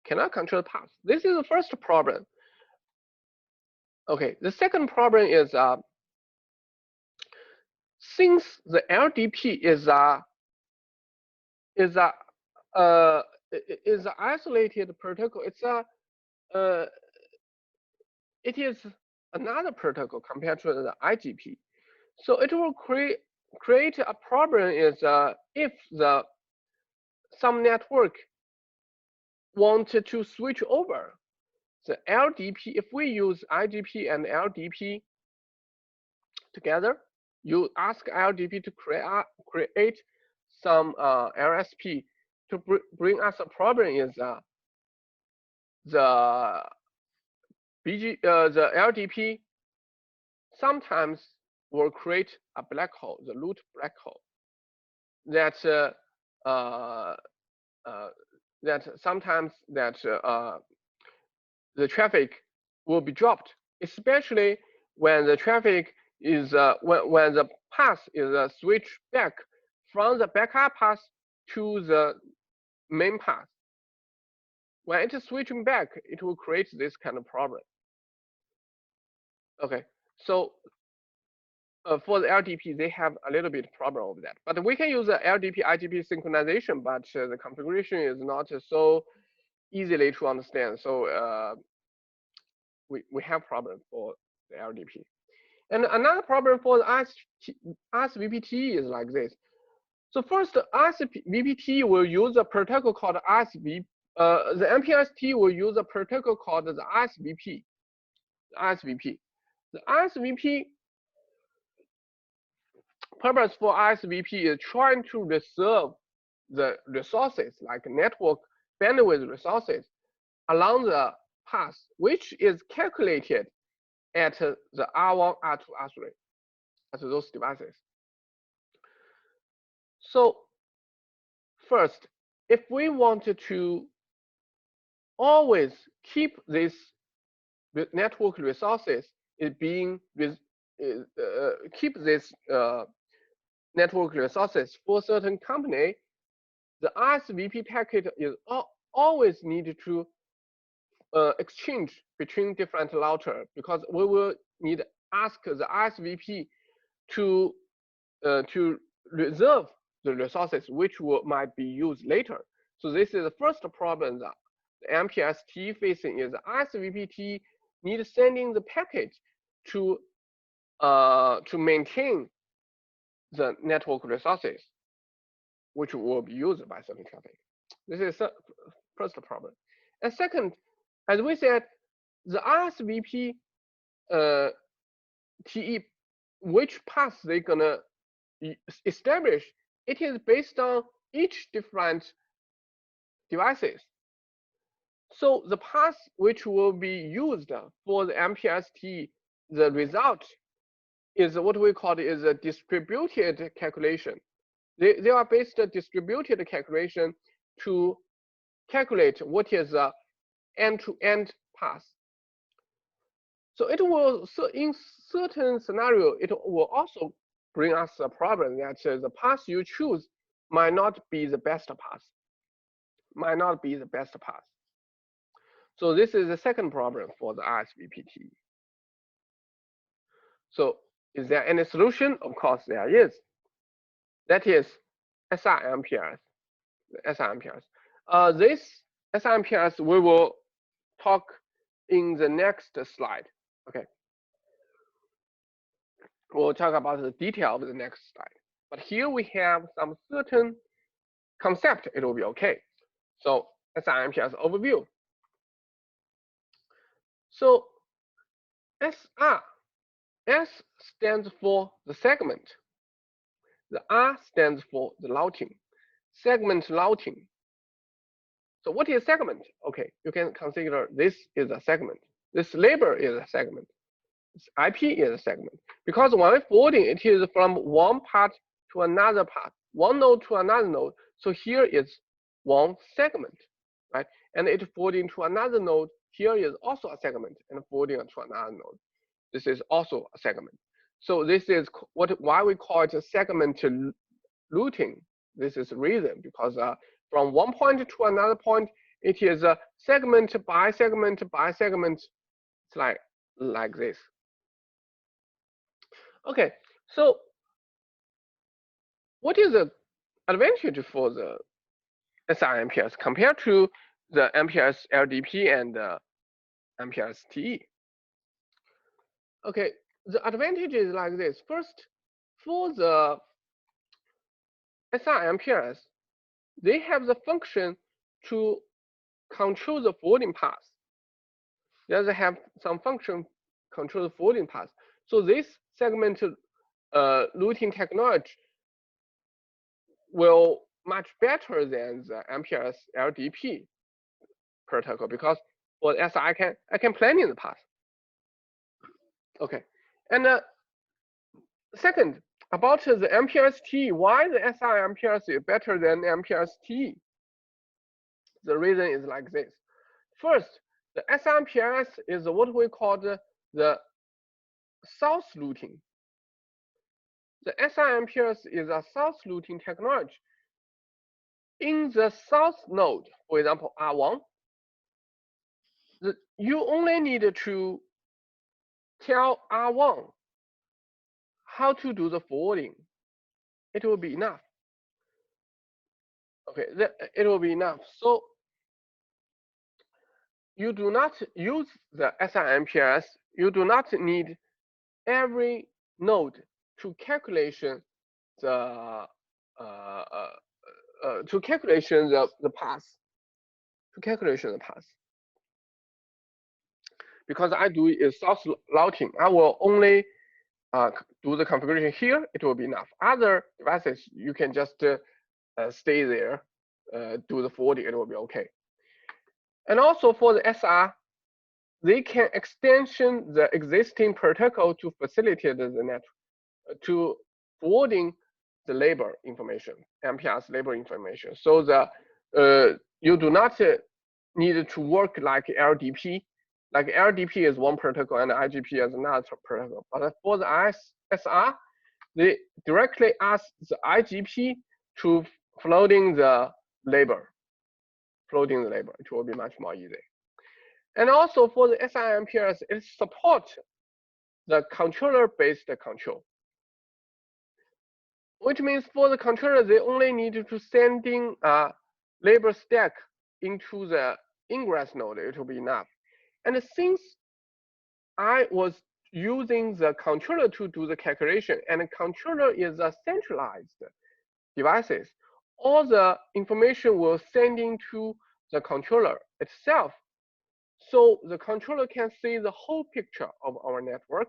cannot control the path. This is the first problem. Okay, the second problem is since the LDP is an isolated protocol, it is another protocol compared to the IGP. So it will create a problem is if some network wanted to switch over the LDP. If we use IGP and LDP together, you ask LDP to create some LSP to bring us a problem is the LDP sometimes will create a black hole, the root black hole, that sometimes the traffic will be dropped, especially when the traffic is when the path is switched back from the backup path to the main path. When it is switching back, it will create this kind of problem. Okay, so for the LDP, they have a little bit problem of that. But we can use the LDP IGP synchronization, but the configuration is not so easily to understand. So we have problem for the LDP. And another problem for the RSVPT is like this. So first, RSVPT will use a protocol called RSVP. The MPLS-T will use a protocol called the RSVP. The RSVP purpose for RSVP is trying to reserve the resources like network bandwidth resources along the path, which is calculated at the R1, R2, R3, at those devices. So first, if we wanted to always keep this network resources keep this network resources for certain company, the RSVP packet is always needed to exchange between different router, because we will need ask the RSVP to reserve the resources which might be used later. So this is the first problem that the MPLS-T facing is RSVP need sending the packet to maintain the network resources which will be used by certain traffic. This is the first problem. And second, as we said, the RSVP TE, which path they're gonna establish, it is based on each different devices. So the path which will be used for the MPLS-T, the result is what we call is a distributed calculation. They are based on distributed calculation to calculate what is a end-to-end path. So it will, so in certain scenario, it will also bring us a problem that the path you choose might not be the best path. might not be the best path. So this is the second problem for the RSVPT. So is there any solution? Of course there is. That is SRMPS. SRMPS. This SRMPS we will talk in the next slide. Okay. We'll talk about the detail of the next slide. But here we have some certain concept. It will be okay. So SRMPS overview. So SR, S stands for the segment. The R stands for the routing. Segment routing. So what is segment? Okay, you can consider this is a segment. This label is a segment. This IP is a segment. Because when we're forwarding, it is from one part to another part, one node to another node. So here is one segment, right? And it forwarding to another node. Here is also a segment and forwarding to another node. This is also a segment. So this is why we call it a segment routing. This is the reason, because from one point to another point, it is a segment by segment by segment. It's like this. Okay, so what is the advantage for the SRMPS compared to the MPLS LDP and MPLS TE? Okay, the advantage is like this. First, for the SRMPS, they have the function to control the forwarding path. They have some function control the forwarding path. So this segment routing technology will much better than the MPLS LDP protocol, because for the SR I can plan in the path. Okay, and second, about the MPLS TE, why the SR MPLS is better than MPLS TE? The reason is like this. First, the SRMPLS is what we call the south routing. The SRMPLS is a south routing technology. In the south node, for example, R1, you only need to tell R1 how to do the forwarding. It will be enough. Okay, it will be enough. So you do not use the SRMPLS. You do not need every node to calculation the the path. To calculation the path. Because I do is south routing, I will only do the configuration here. It will be enough. Other devices, you can just stay there, do the forwarding. It will be okay. And also for the SR, they can extension the existing protocol to facilitate the network, to forwarding the label information, MPLS label information. So the you do not need to work like LDP. Like LDP is one protocol and IGP is another protocol. But for the SR, they directly ask the IGP to floating the label. Floating the label, it will be much more easy. And also for the SRMPLS, it supports the controller-based control, which means for the controller, they only need to sending a label stack into the ingress node. It will be enough. And since I was using the controller to do the calculation, and the controller is a centralized devices, all the information will send into the controller itself. So the controller can see the whole picture of our network,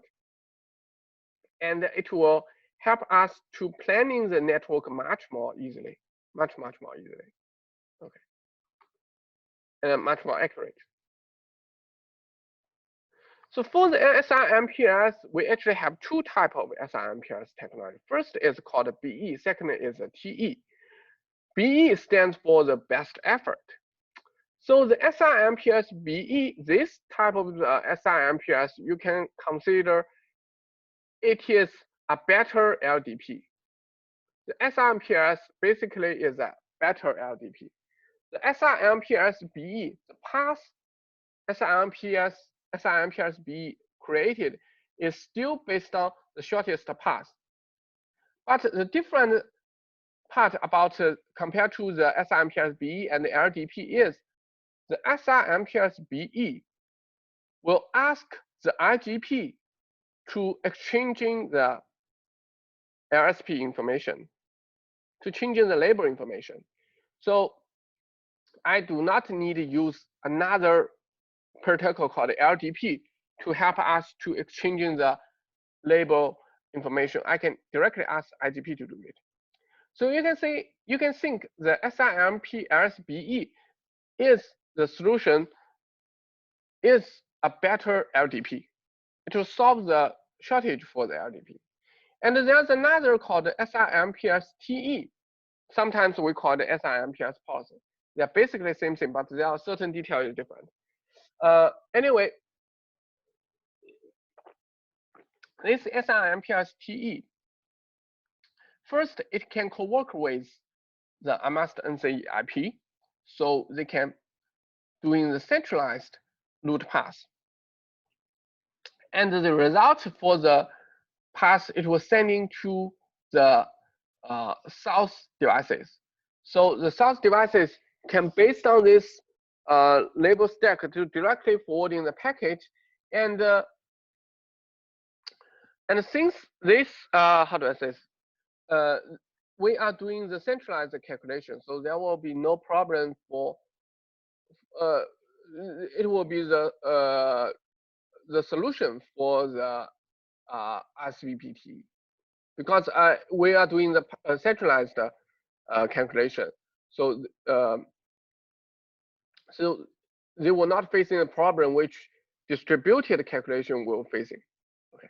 and it will help us to planning the network much more easily, much more easily. Okay, and much more accurate. So for the SRMPLS, we actually have two types of SRMPLS technology. First is called BE, second is TE. BE stands for the best effort. So the SRMPLS BE, this type of SRMPLS, you can consider it is a better LDP. The SRMPLS basically is a better LDP. the SIMPS-BE, the path SIMPS-BE created is still based on the shortest path. But the different part about compared to the SIMPS-BE and the LDP is the SIMPS-BE will ask the IGP to exchanging the LSP information, to changing the label information. So I do not need to use another protocol called LDP to help us to exchanging the label information. I can directly ask IGP to do it. So you can think the SIMPS-BE is the solution, is a better LDP. It will solve the shortage for the LDP. And there's another called SIMPS-TE. Sometimes we call it SIMPS policy. They're basically the same thing, but there are certain details different. Anyway, this SIMPS-TE, first, it can co-work with the amassed NCE IP, so they can doing the centralized root path. And the result for the path it was sending to the source devices. So the source devices can, based on this label stack, to directly forwarding the packet. And since this, how do I say this? We are doing the centralized calculation, so there will be no problem for. It will be the solution for the SVPT, because we are doing the centralized calculation. So so they will not facing a problem which distributed calculation will facing. Okay.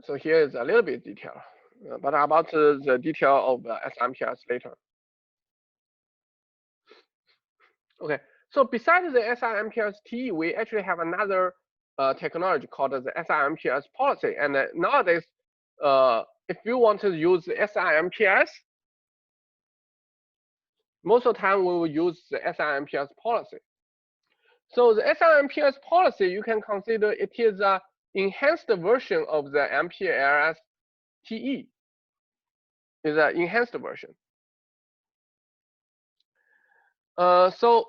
So here is a little bit detail, but about the detail of SIMPS later. Okay. So besides the SIMPS-T, we actually have another technology called the SIMPS policy. And nowadays, if you want to use the SIMPS, most of the time we will use the SIMPS policy. So the SIMPS policy, you can consider it is an enhanced version of the MPLS-TE. Is an enhanced version. So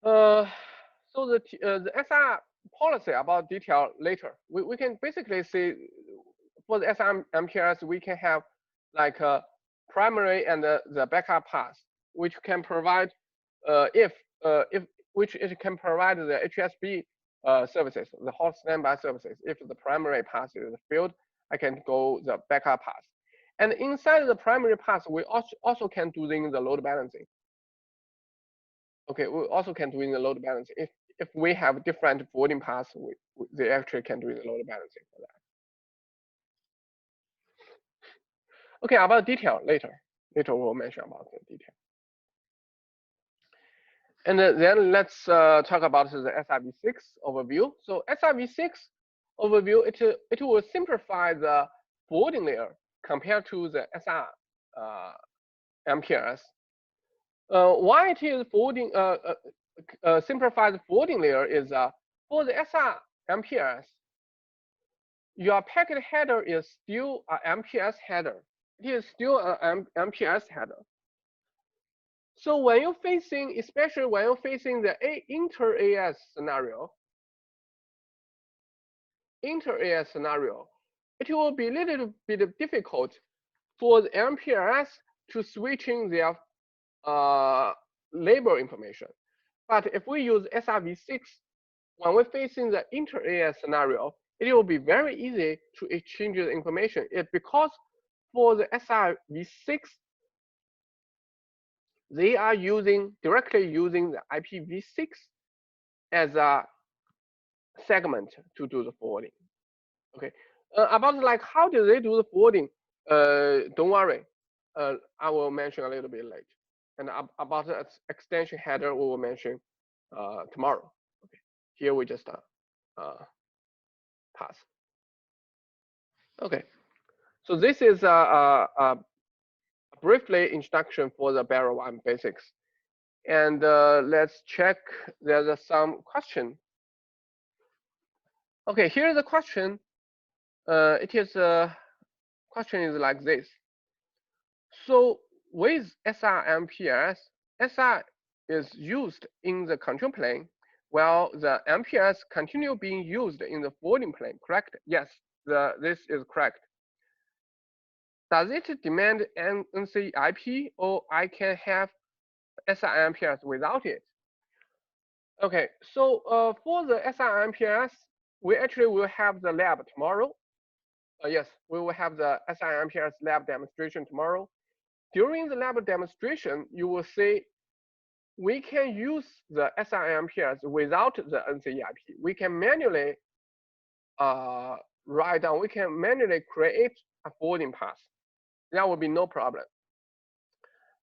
the SI policy about detail later. We can basically see for the SIMPS we can have like a primary and the backup path, which can provide which it can provide the HSB services, the hot standby services. If the primary path is failed, I can go the backup path. And inside the primary path, we also can do the load balancing. Okay, we also can do the load balancing. If we have different forwarding paths, they actually can do the load balancing for that. Okay, about detail later. Later we'll mention about the detail. And then let's talk about the SIV6 overview. So SIV6 overview, it will simplify the forwarding layer compared to the SR MPLS. Why it is forwarding simplified forwarding layer is for the SR MPLS, your packet header is still an MPLS header. It is still an MPLS header. So when you're facing, especially when you're facing the inter-AS scenario, it will be a little bit difficult for the MPLS to switching their label information. But if we use SIV6, when we're facing the inter-AS scenario, it will be very easy to exchange the information. Because for the SIV6, they are directly using the IPv6 as a segment to do the forwarding. Okay. About like how do they do the forwarding? Don't worry. I will mention a little bit later. And about the extension header, we will mention tomorrow. Okay. Here we just path. Okay, so this is a briefly introduction for the Barrier WAN basics. And let's check, there's some question. Okay, here's the question. Question is like this. So with SR-MPLS, SR is used in the control plane, while the MPLS continue being used in the forwarding plane, correct? Yes, this is correct. Does it demand an NC-IP, or I can have SR-MPLS without it? Okay, so for the SR-MPLS, we actually will have the lab tomorrow. Yes, we will have the SR-MPLS lab demonstration tomorrow. During the lab demonstration, you will see we can use the SR-MPLS without the NC-IP. We can manually write down, we can manually create a forwarding path. That will be no problem.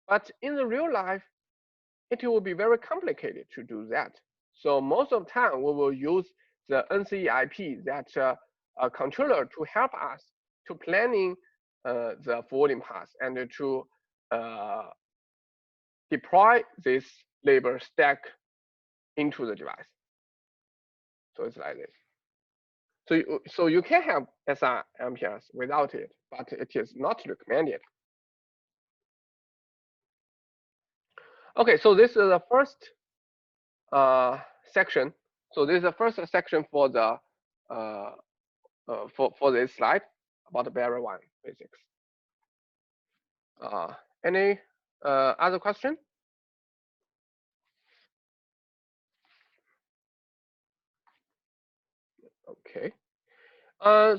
But in the real life, it will be very complicated to do that. So most of the time, we will use the NC-IP, that a controller, to help us to planning the forwarding path and to deploy this label stack into the device. So it's like this. So you can have SR-MPLS without it, but it is not recommended. Okay, so this is the first section. So this is the first section for the for this slide about the Barrier WAN basics. Any other question? Okay.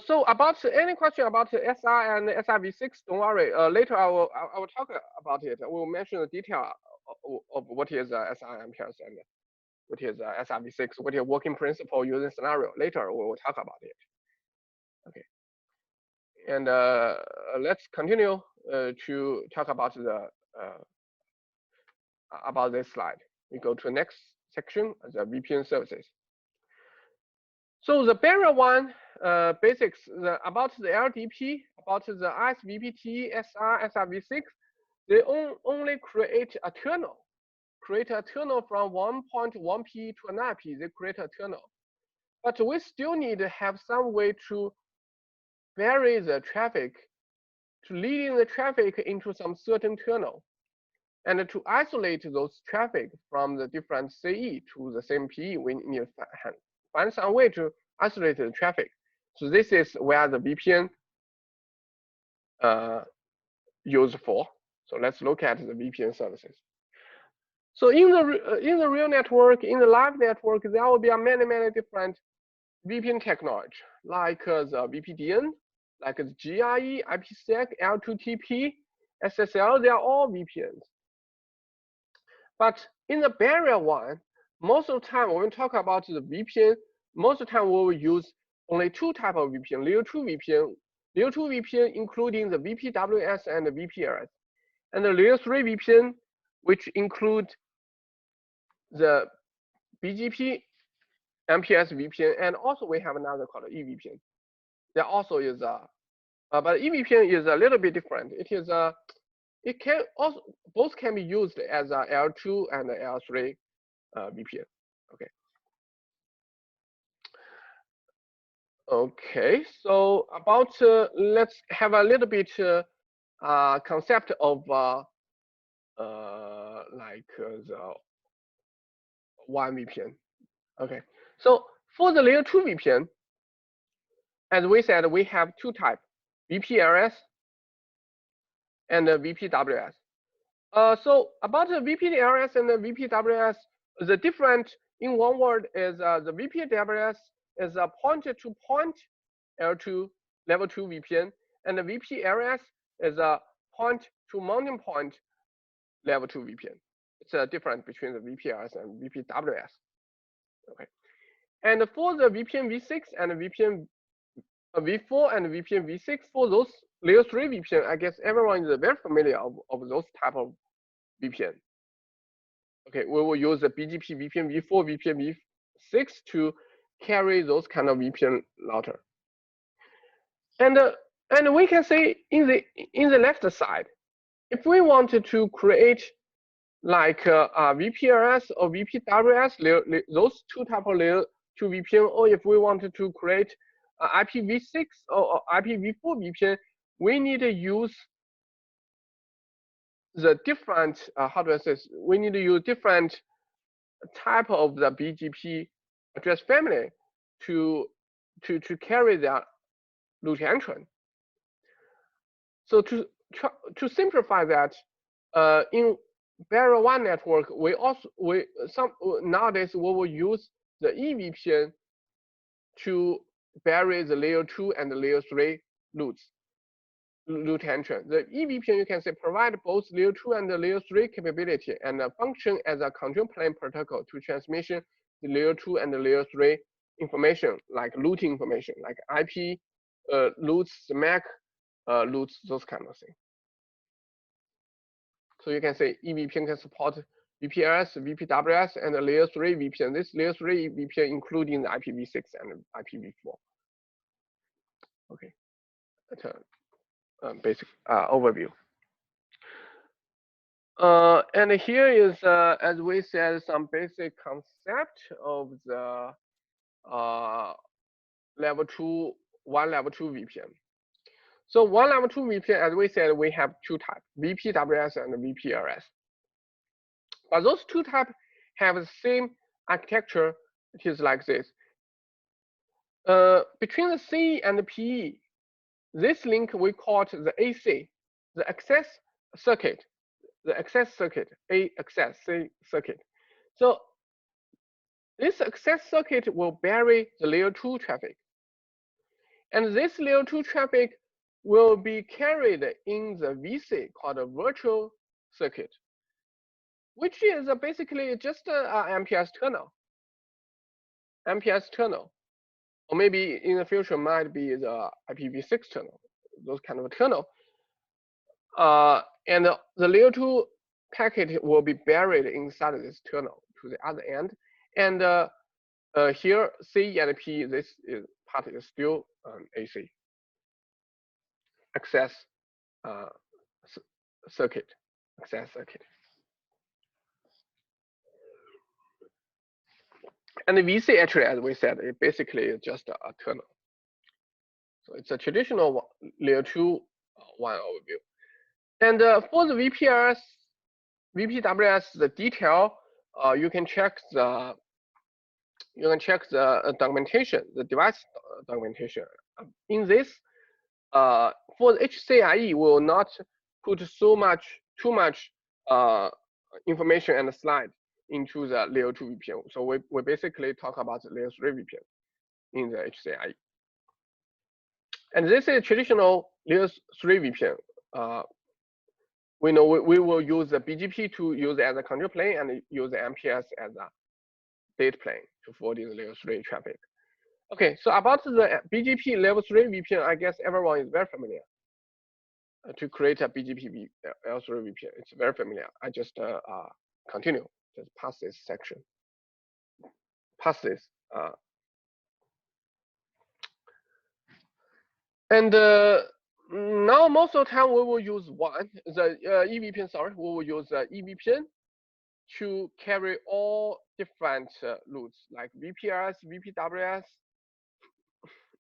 So about any question about the SR and the SRv6, don't worry. Later I will talk about it. I will mention the detail of what is SR-MPLS and what is SRv6, what is working principle using scenario. Later we will talk about it. Okay. And let's continue to talk about this slide. We go to the next section, the VPN services. So the Barrier WAN basics about the LDP, about the ISVPT, SR, SRv6, they only create a tunnel from 1.1p to 9p. They create a tunnel, but we still need to have some way to vary the traffic, to leading the traffic into some certain tunnel, and to isolate those traffic from the different CE to the same PE. We need to find some way to isolate the traffic. So this is where the VPN used for. So let's look at the VPN services. So in the real network, in the live network, there will be many different VPN technology, like the VPDN, like the GRE, IPsec, L2TP, SSL. They are all VPNs. But in the Barrier WAN, most of the time when we talk about the VPN, most of the time we will use only two types of VPN, layer 2 VPN. Layer 2 VPN including the VPWS and the VPLS. And the layer 3 VPN, which include the BGP, MPLS VPN, and also we have another called eVPN. There also is but eVPN is a little bit different. It is it can also, both can be used as a L2 and L3 VPN. Okay. Okay, so about let's have a little bit concept of like the WAN VPN. Okay, so for the layer 2 VPN, as we said, we have two types, VPLS and the VPWS. So about the VPLS and the VPWS, the different in one word is the VPWS is a point-to-point L2 level 2 VPN, and the VPLS is a point-to-multi-point level 2 VPN. It's a difference between the VPLS and VPWS. Okay, and for the VPN v6 and VPN v4 and VPN v6, for those layer 3 VPN, I guess everyone is very familiar of those type of VPN. Okay, we will use the BGP VPN v4, VPN v6 to carry those kind of VPN router. And we can say in the left side, if we wanted to create like VPRS or VPWS, those two type of layer 2 VPN, or if we wanted to create IPv6 or IPv4 VPN, we need to use the different how do I say this? We need to use different type of the BGP address family to carry that root entrant. So to simplify that, in Barrier 1 network, nowadays we will use the eVPN to bury the layer 2 and the layer 3 root entrant. The eVPN, you can say, provide both layer 2 and the layer 3 capability and function as a control plane protocol to transmission the layer 2 and the layer 3 information, like routing information, like IP routes, MAC routes, those kind of things. So you can say eVPN can support VPRS, VPWS, and the layer 3 VPN. This layer 3 VPN including the IPv6 and IPv4. Okay, that's a basic overview. And here is, as we said, some basic concept of the level 2, one level 2 VPN. So one level 2 VPN, as we said, we have two types, VPWS and VPRS. But those two types have the same architecture. It is like this. Between the C and the PE, this link we call it the AC, the access circuit. The access circuit, A access, C circuit. So this access circuit will bury the layer 2 traffic. And this layer 2 traffic will be carried in the VC called a virtual circuit, which is basically just an MPS tunnel. MPS tunnel. Or maybe in the future might be the IPv6 tunnel, those kind of tunnel. And the layer 2 packet will be buried inside this tunnel to the other end. And here, C and P, this part is still AC, access circuit, access circuit. And the VC actually, as we said, it basically is just a tunnel. So it's a traditional layer 2 WAN overview. And for the VPRS, VPWS, the detail, you can check the documentation, the device documentation. In this, for the HCIE, we will not put too much information and slide into the layer 2 VPN. So we basically talk about the layer 3 VPN in the HCIE. And this is traditional layer 3 VPN. We know we will use the BGP to use it as a control plane and use the MPS as a data plane to forward the layer 3 traffic. Okay, so about the BGP level 3 VPN, I guess everyone is very familiar. To create a BGP L3 VPN, it's very familiar. I just continue, just pass this section. Pass this. And now most of the time we will use eVPN, sorry, we will use eVPN to carry all different routes like VPRS, VPWS,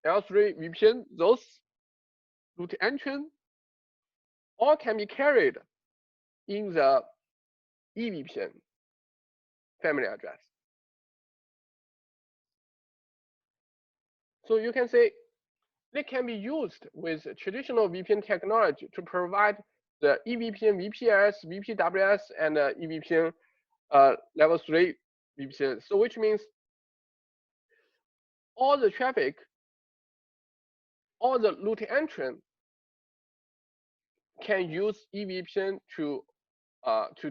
L3 VPN. Those route entrant all can be carried in the eVPN family address. So you can say they can be used with traditional VPN technology to provide the eVPN, VPRS, VPWS, and eVPN level 3 VPN. So which means all the traffic, all the route entrant can use eVPN to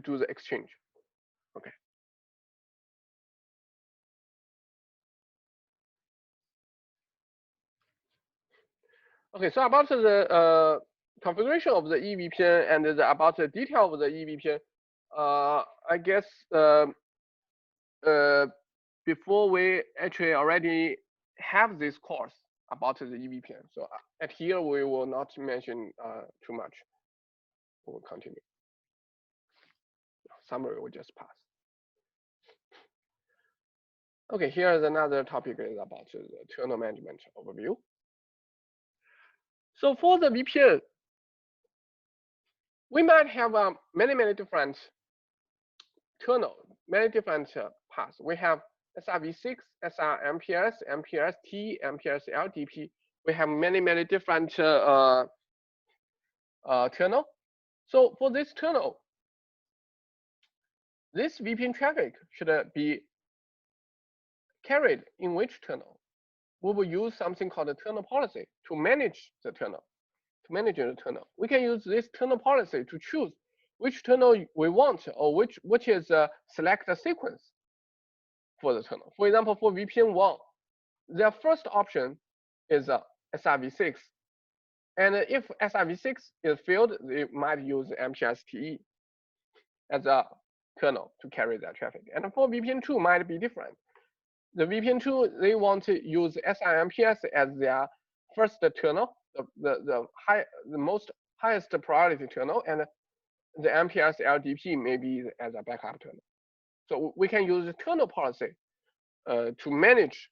do the exchange. Okay. Okay, so about the configuration of the eVPN and about the detail of the eVPN, I guess before we actually already have this course about the eVPN. So at here we will not mention too much. We'll continue. Summary will just pass. Okay, here's another topic is about the tunnel management overview. So for the VPN, we might have many different tunnel, many different paths. We have SRv6, SRMPS, MPLS-T, MPLS-LDP. We have many different tunnel. So for this tunnel, this VPN traffic should be carried in which tunnel? We will use something called a tunnel policy to manage the tunnel. We can use this tunnel policy to choose which tunnel we want or which is select a sequence for the tunnel. For example, for VPN1, their first option is SRv6. And if SRv6 is failed, they might use MPLS-TE as a tunnel to carry that traffic. And for VPN2 might be different. The VPN2, they want to use SRMPS as their first tunnel, the most highest priority tunnel, and the MPLS-LDP maybe as a backup tunnel. So we can use the tunnel policy to manage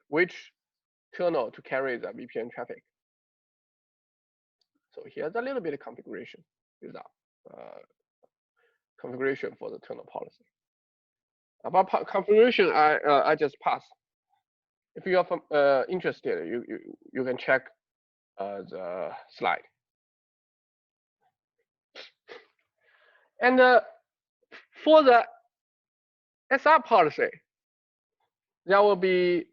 which tunnel to carry the VPN traffic. So here's a little bit of configuration. These are configuration for the tunnel policy. About configuration, I just pass. If you are interested, you can check the slide. And for the SR policy, there will be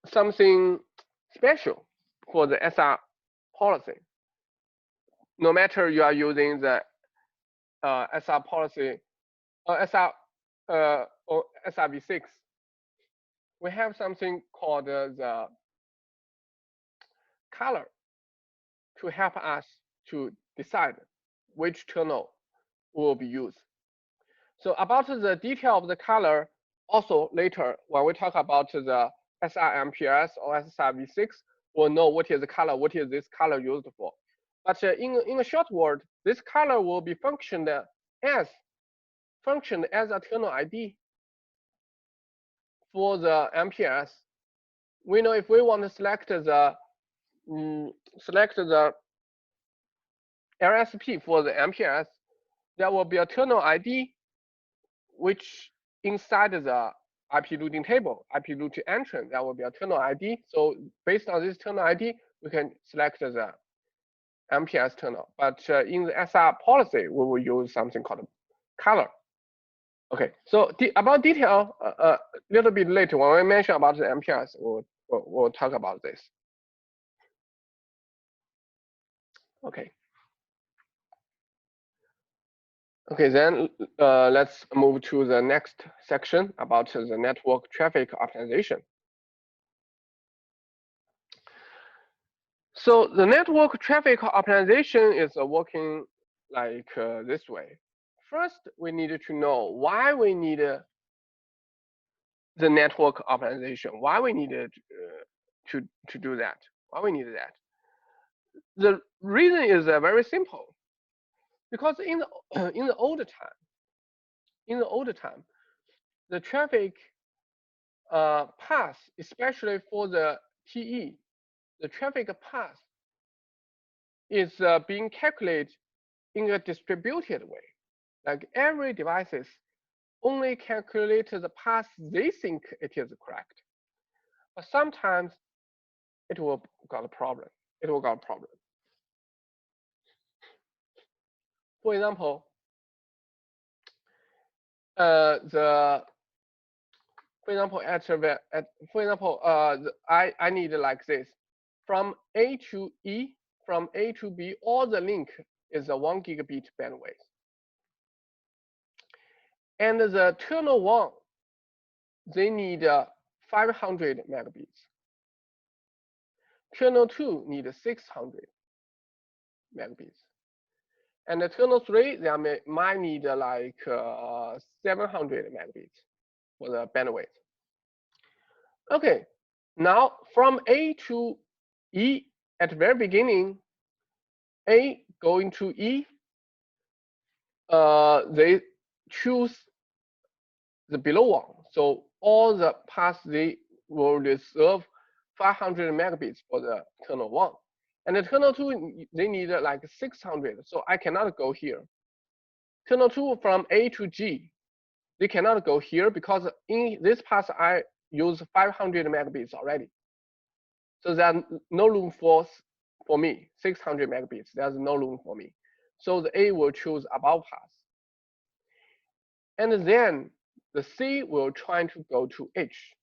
something special for the SR policy. No matter you are using the SR policy or SRv6, we have something called the color to help us to decide which tunnel will be used. So about the detail of the color, also later when we talk about the SRMPS or SRv6, we'll know what is the color, what is this color used for. But in a short word, this color will be functioned as a tunnel ID for the MPLS. We know if we want to select the LSP for the MPLS, there will be a tunnel ID which inside the IP routing table, IP routing entrance, there will be a tunnel ID. So based on this tunnel ID, we can select the MPLS tunnel. But in the SR policy, we will use something called color. Okay, so about detail, a little bit later when we mention about the MPLS, we'll talk about this. Okay. Okay, then let's move to the next section about the network traffic optimization. So the network traffic optimization is working like this way. First, we need to know why we need the network optimization, why we needed to do that, why we needed that. The reason is very simple, because in the older time, the traffic path, especially for the TE, the traffic path is being calculated in a distributed way. Like every devices only calculate the path they think it is correct. But sometimes it will got a problem. For example, I need like this. From A to E, from A to B, all the link is a 1 gigabit bandwidth. And the tunnel 1, they need 500 megabits. Tunnel 2 need 600 megabits. And the tunnel 3, they might need like 700 megabits for the bandwidth. Okay, now from A to E, at the very beginning, A going to E, they choose the below one. So all the paths, they will reserve 500 megabits for the tunnel 1. And the tunnel 2, they need like 600, so I cannot go here. Tunnel 2 from A to G, they cannot go here because in this path I use 500 megabits already. So there's no room for me, 600 megabits, there's no room for me. So the A will choose above path. And then the C will try to go to H.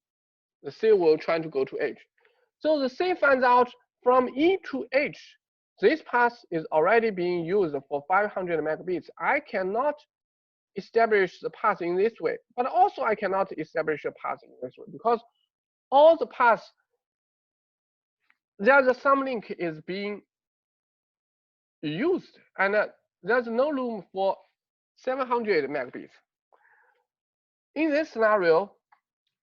The C will try to go to H. So the C finds out from E to H, this path is already being used for 500 megabits. I cannot establish the path in this way, but also I cannot establish a path in this way because all the paths, there's some link is being used, and there's no room for 700 megabits. In this scenario,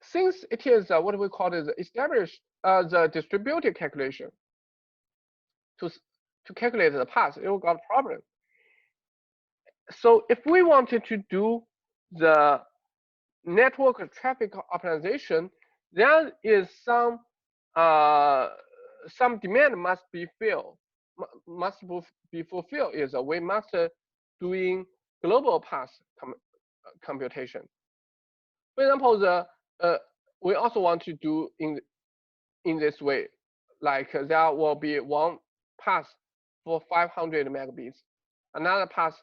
since it is what we call is established the distributed calculation to calculate the path, it will got a problem. So if we wanted to do the network traffic optimization, there is some demand must be fulfilled. Is we must doing global path computation. For example, we also want to do in this way, like there will be one path for 500 megabits, another path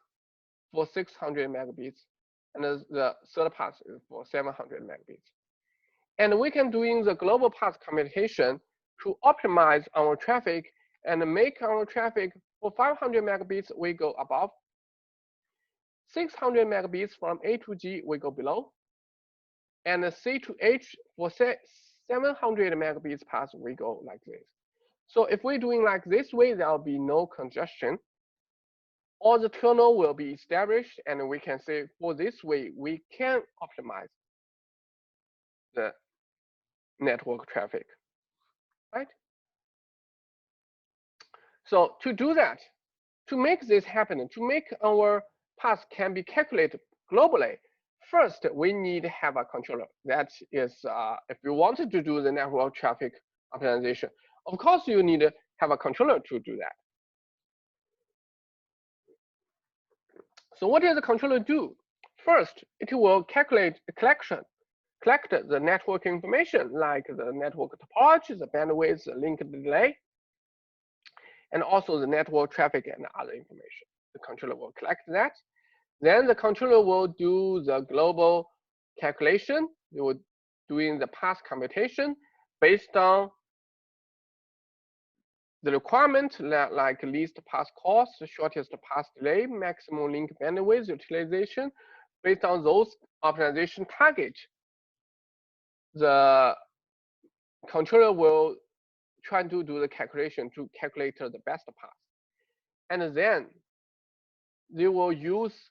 for 600 megabits, and the third path is for 700 megabits. And we can doing the global path computation to optimize our traffic and make our traffic for 500 megabits, we go above. 600 megabits from A to G, we go below. And C to H for 700 megabits path, we go like this. So if we're doing like this way, there will be no congestion. All the tunnel will be established, and we can say for this way, we can optimize the network traffic, right? So to do that, to make this happen, to make our path can be calculated globally, first we need to have a controller. That is, if you wanted to do the network traffic optimization, of course you need to have a controller to do that. So what does the controller do? First, it will collect the network information like the network topology, the bandwidth, the link delay, and also the network traffic and other information. The controller will collect that. Then the controller will do the global calculation. It will doing the path computation based on the requirement like least path cost, shortest path delay, maximum link bandwidth utilization. Based on those optimization targets, the controller will try to do the calculation to calculate the best path. And then they will use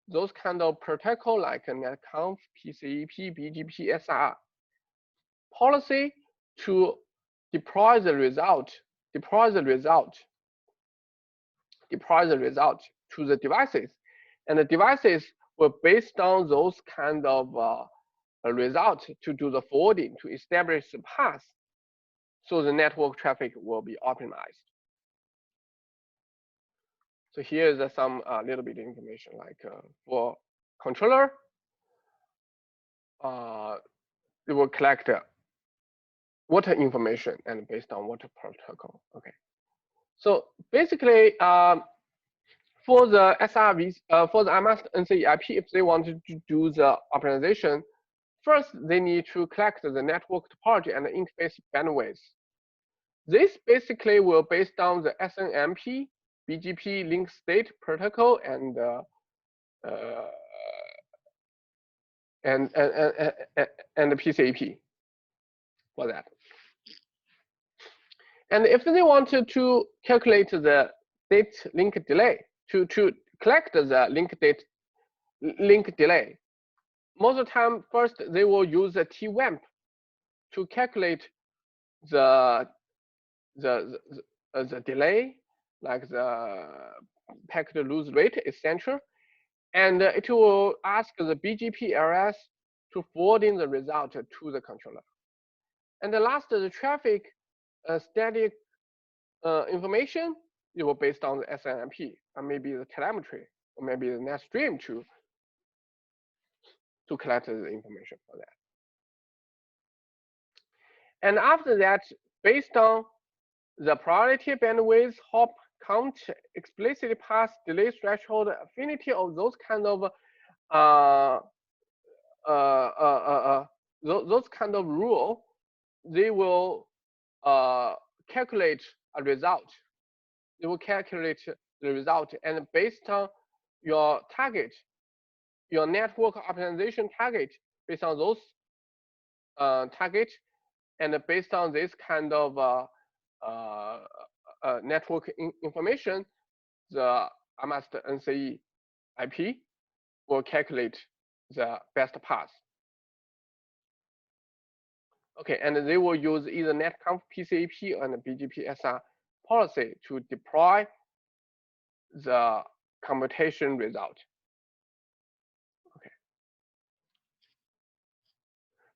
those kind of protocol like netconf, PCEP, BGP, SR policy to deploy the result to the devices, and the devices will based on those kind of results to do the forwarding to establish the path, so the network traffic will be optimized. So here is some little bit of information like for controller, it will collect water information and based on water protocol. Okay, so basically for the SRVs, for the MSNC-IP, if they wanted to do the optimization, first they need to collect the network topology and the interface bandwidth. This basically will based on the SNMP, BGP link state protocol, and the PCAP for that. And if they wanted to calculate the date link delay, to collect the link delay. Most of the time, first they will use a TWAMP to calculate the the delay, like the packet lose rate, etc. And it will ask the BGP LS to forward in the result to the controller. And the last, the traffic static information, it will based on the SNMP, or maybe the telemetry, or maybe the net stream to collect the information for that. And after that, based on the priority, bandwidth, hop count, explicit path, delay threshold, affinity of those kind of those kind of rule, they will calculate a result. They will calculate the result, and based on your target, your network optimization target, based on those target, and based on this kind of network information, the MST NCE IP will calculate the best path. Okay, and they will use either netconf PCAP and BGP SR policy to deploy the computation result. Okay.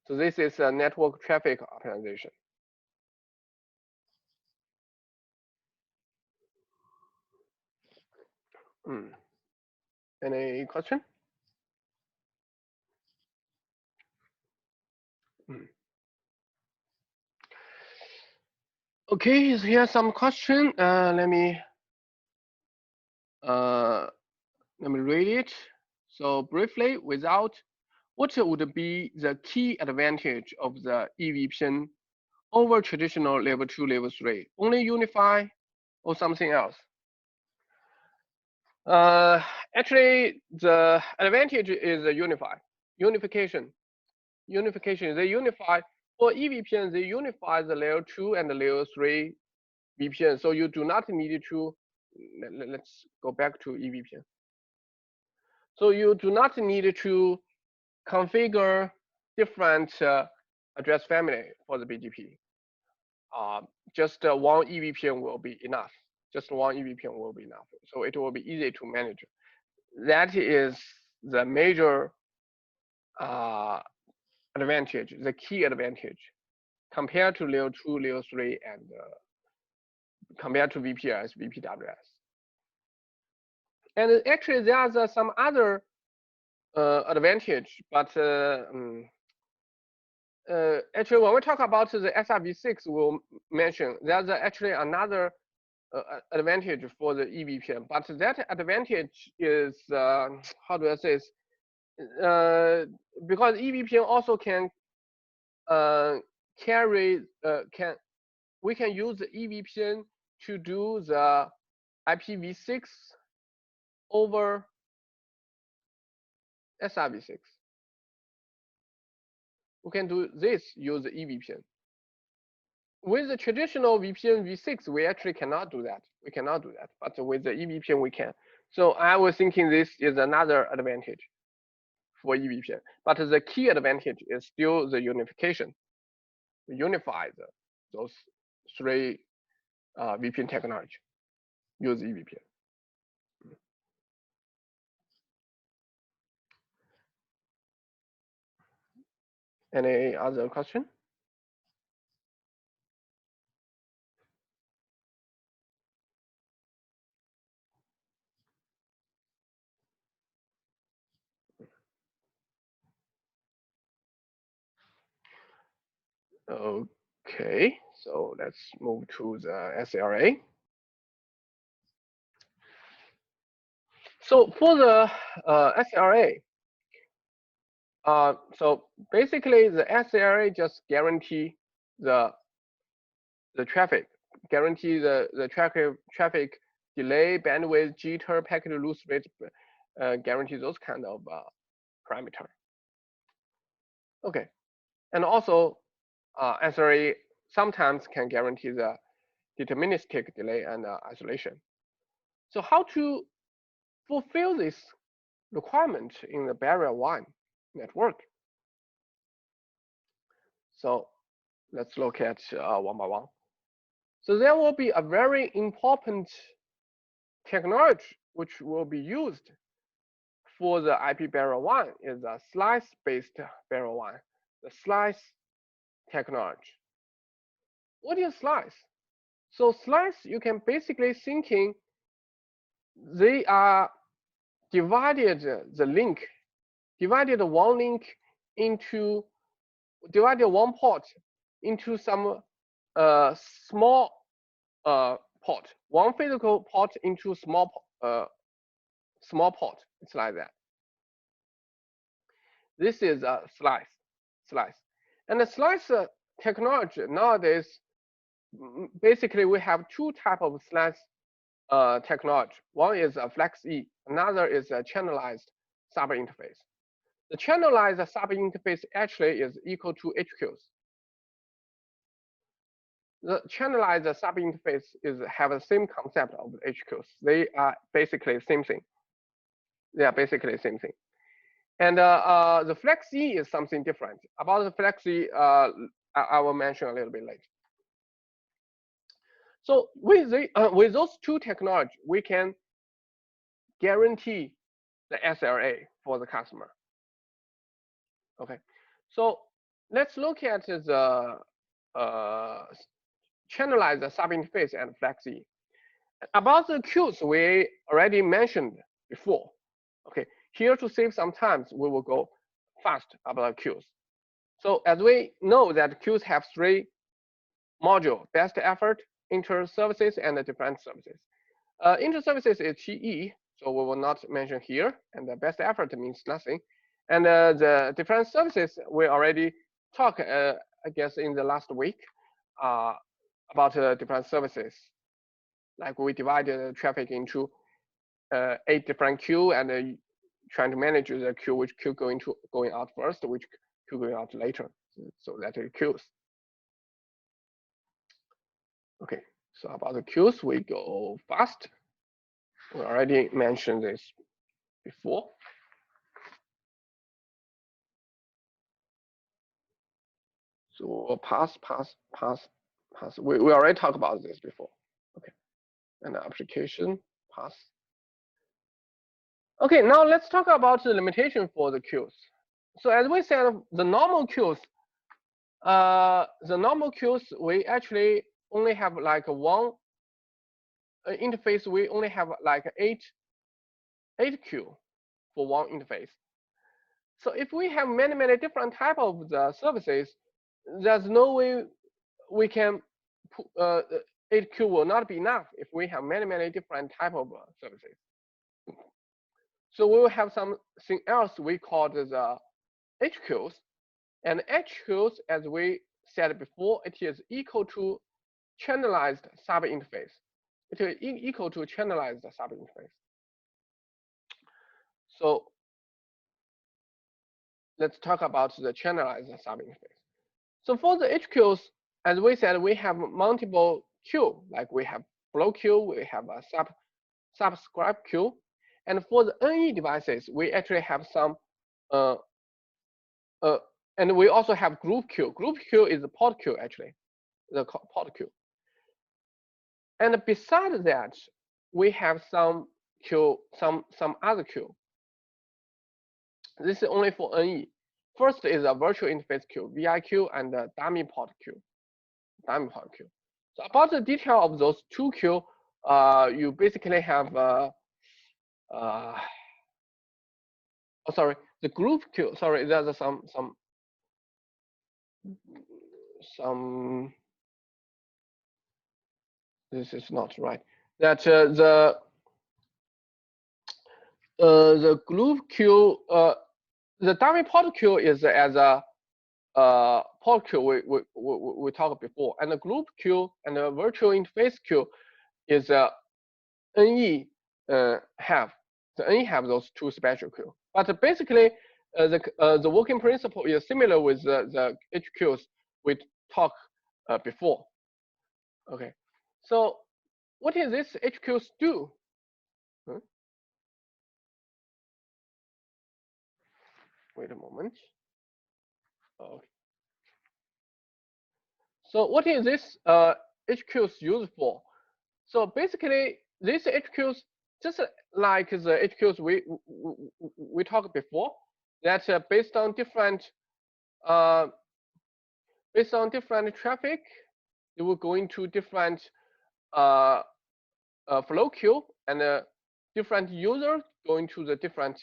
So this is a network traffic optimization. Any question? Okay, so here's some question. Let me read it. So briefly, what would be the key advantage of the eVPN over traditional level 2, level 3? Only unify or something else? Actually, the advantage is unification. They unify for eVPN. They unify the layer 2 and the layer 3 VPN. So you do not need to. Let's go back to eVPN. So you do not need to configure different address family for the BGP. Just one eVPN will be enough. Just one eVPN will be enough. So it will be easy to manage. That is the major advantage, the key advantage, compared to layer 2, layer 3, and compared to VPS, VPWS. And actually, there are some other advantage, but actually, when we talk about the SRv6, we'll mention there's actually another advantage for the eVPN, but that advantage is how do I say this? Because eVPN also can we can use the eVPN to do the IPv6 over SRv6. We can do this, use the eVPN. With the traditional VPN v6, we actually cannot do that. We cannot do that, but with the eVPN, we can. So I was thinking this is another advantage for eVPN. But the key advantage is still the unification. We unify those three VPN technology, use eVPN. Any other question? Okay, so let's move to the SLA. So for the SLA, so basically the SLA just guarantee the traffic, guarantee the traffic delay, bandwidth, jitter, packet loss rate, guarantee those kind of parameter. Okay, and also SLA sometimes can guarantee the deterministic delay and isolation. So how to fulfill this requirement in the barrier WAN network. So let's look at one by one. So there will be a very important technology which will be used for the IP barrier WAN is a slice-based barrier WAN, the slice technology. What is slice? So slice, you can basically thinking they are divided the link, divided one link into, divided one port into some small port, one physical port into small port. It's like that. This is a slice, and the slice technology nowadays. Basically, we have two types of slice technology. One is a FlexE, another is a channelized sub-interface. The channelized sub-interface actually is equal to HQs. The channelized sub-interface have the same concept of HQs. They are basically the same thing. They are basically the same thing. And the FlexE is something different. About the FlexE, I will mention a little bit later. So with those two technologies, we can guarantee the SLA for the customer. Okay, so let's look at the channelized sub-interface and FlexE. About the queues, we already mentioned before. Okay, here to save some time, we will go fast about queues. So as we know that queues have three modules: best effort, inter-services, and different services. Inter-services is TE, so we will not mention here, and the best effort means nothing. And the different services we already talked, I guess, in the last week about different services. Like we divided traffic into 8 different queue and trying to manage the queue, which queue going out first, which queue going out later. So that is queues. Okay, so about the queues, we go fast. We already mentioned this before. So pass. We already talked about this before. Okay, and the application pass. Okay, now let's talk about the limitation for the queues. So as we said, the normal queues, we actually only have like one interface. We only have like eight queue for one interface. So if we have many different type of the services, there's no way we can 8 queue will not be enough if we have many different type of services. So we will have something else we call the HQs, and HQs, as we said before, it is equal to channelized sub-interface. It is equal to channelized sub-interface. So let's talk about the channelized sub-interface. So for the HQs, as we said, we have multiple queue, like we have flow queue, we have a subscribe queue, and for the NE devices, we actually have some, and we also have group queue. Group queue is a pod queue actually, the pod queue. And besides that, we have some queue, some other queue. This is only for NE. First is a virtual interface queue, VIQ, and a dummy pod queue. So about the detail of those two queue, you basically have the group queue. Sorry, there's some this is not right. That the group queue, the dummy pod queue is as a pod queue we talked before, and the group queue and the virtual interface queue is NE have. The NE have those two special queue. But basically, the working principle is similar with the HQs we talked before. Okay, so what is this HQs do? Wait a moment. Okay. So what is this HQs used for? So basically, these HQs, just like the HQs we talked before, that uh, based on different traffic, they will go into different uh, flow queue, and different users go into the different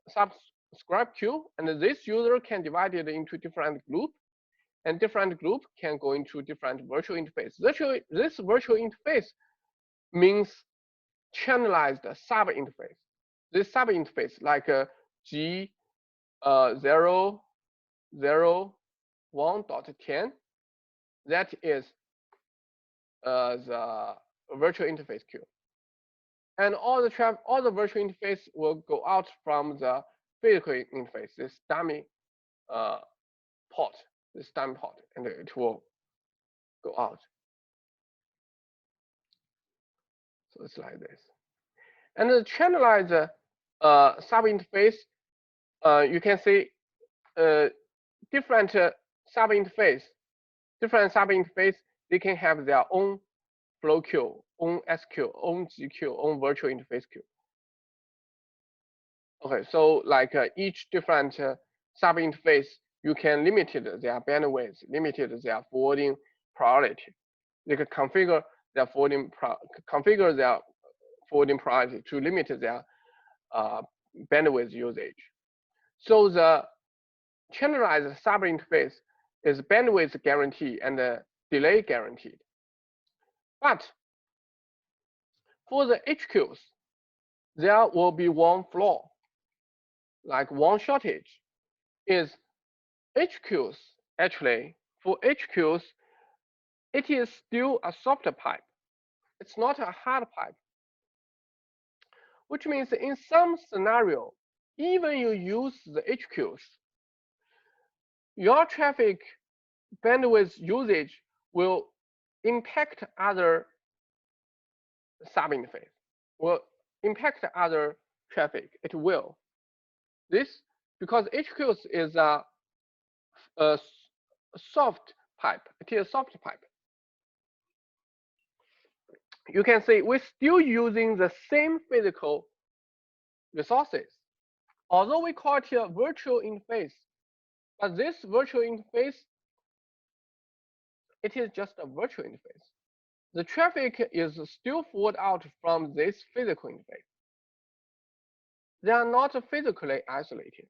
subscribe queue, and this user can divide it into different group, and different group can go into different virtual interface. This virtual interface means channelized sub interface. This sub interface like G 0, 0, 1.10, that is the virtual interface queue. And all the virtual interface will go out from the physical interface, this dummy port, and it will go out. So it's like this. And the channelized sub interface, you can see different sub interface. Different sub interface, they can have their own flow queue, own SQ, own GQ, own virtual interface queue. Okay, so like each different sub interface, you can limit their bandwidth, limited their forwarding priority. They can configure their forwarding priority to limit their bandwidth usage. So the channelized sub interface is bandwidth guarantee and delay guaranteed. But for the HQs, there will be one flaw, like one shortage, is HQs, actually, for HQs, it is still a soft pipe. It's not a hard pipe, which means in some scenario, even you use the HQs, your traffic bandwidth usage will impact other sub-interface, will impact other traffic. It will. This because HQs is a soft pipe. It is a soft pipe. You can see we're still using the same physical resources. Although we call it a virtual interface, but this virtual interface, it is just a virtual interface. The traffic is still forwarded out from this physical interface. They are not physically isolated.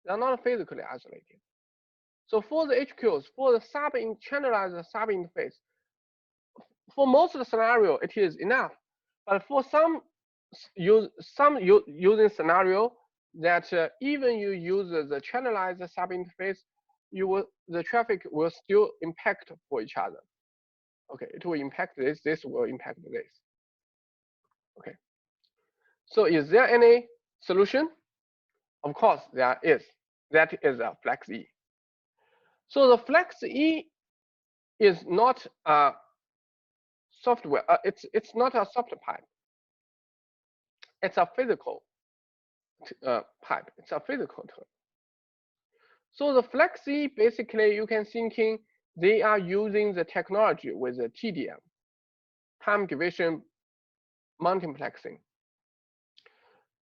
They are not physically isolated. So for the HQs, for the channelized sub interface, for most of the scenario, it is enough. But for some using scenario that even you use the channelized sub interface, the traffic will still impact for each other. Okay, it will impact this. This will impact this. Okay. So is there any solution? Of course, there is. That is a FlexE. So the FlexE is not a software. It's not a soft pipe. It's a physical pipe. It's a physical term. So the FlexE, basically, you can thinking they are using the technology with the TDM, time division multiplexing.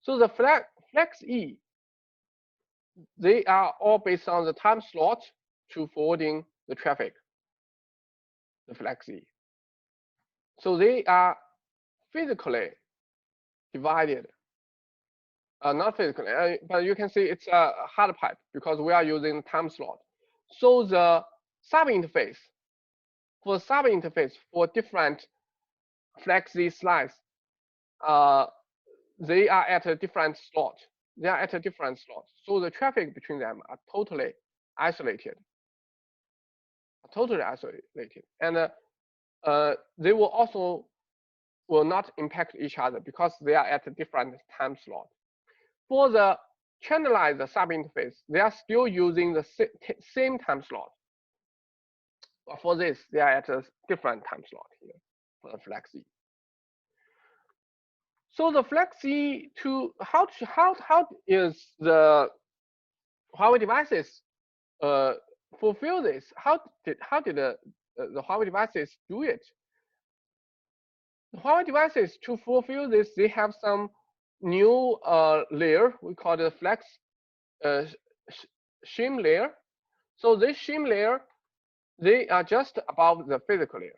So the FlexE, they are all based on the time slot to forwarding the traffic, the FlexE. So they are physically divided. Not physically, but you can see it's a hard pipe because we are using time slot. So the sub-interface, for sub-interface for different FlexE slice, they are at a different slot. They are at a different slot. So the traffic between them are totally isolated. And they will not impact each other because they are at a different time slot. For the channelized sub-interface, they are still using the same time slot. But for this, they are at a different time slot here for the FlexE. So the FlexE2, how is the Huawei devices fulfill this? How did the Huawei devices do it? The Huawei devices to fulfill this, they have some new layer. We call it flex shim layer. So this shim layer, they are just above the physical layer.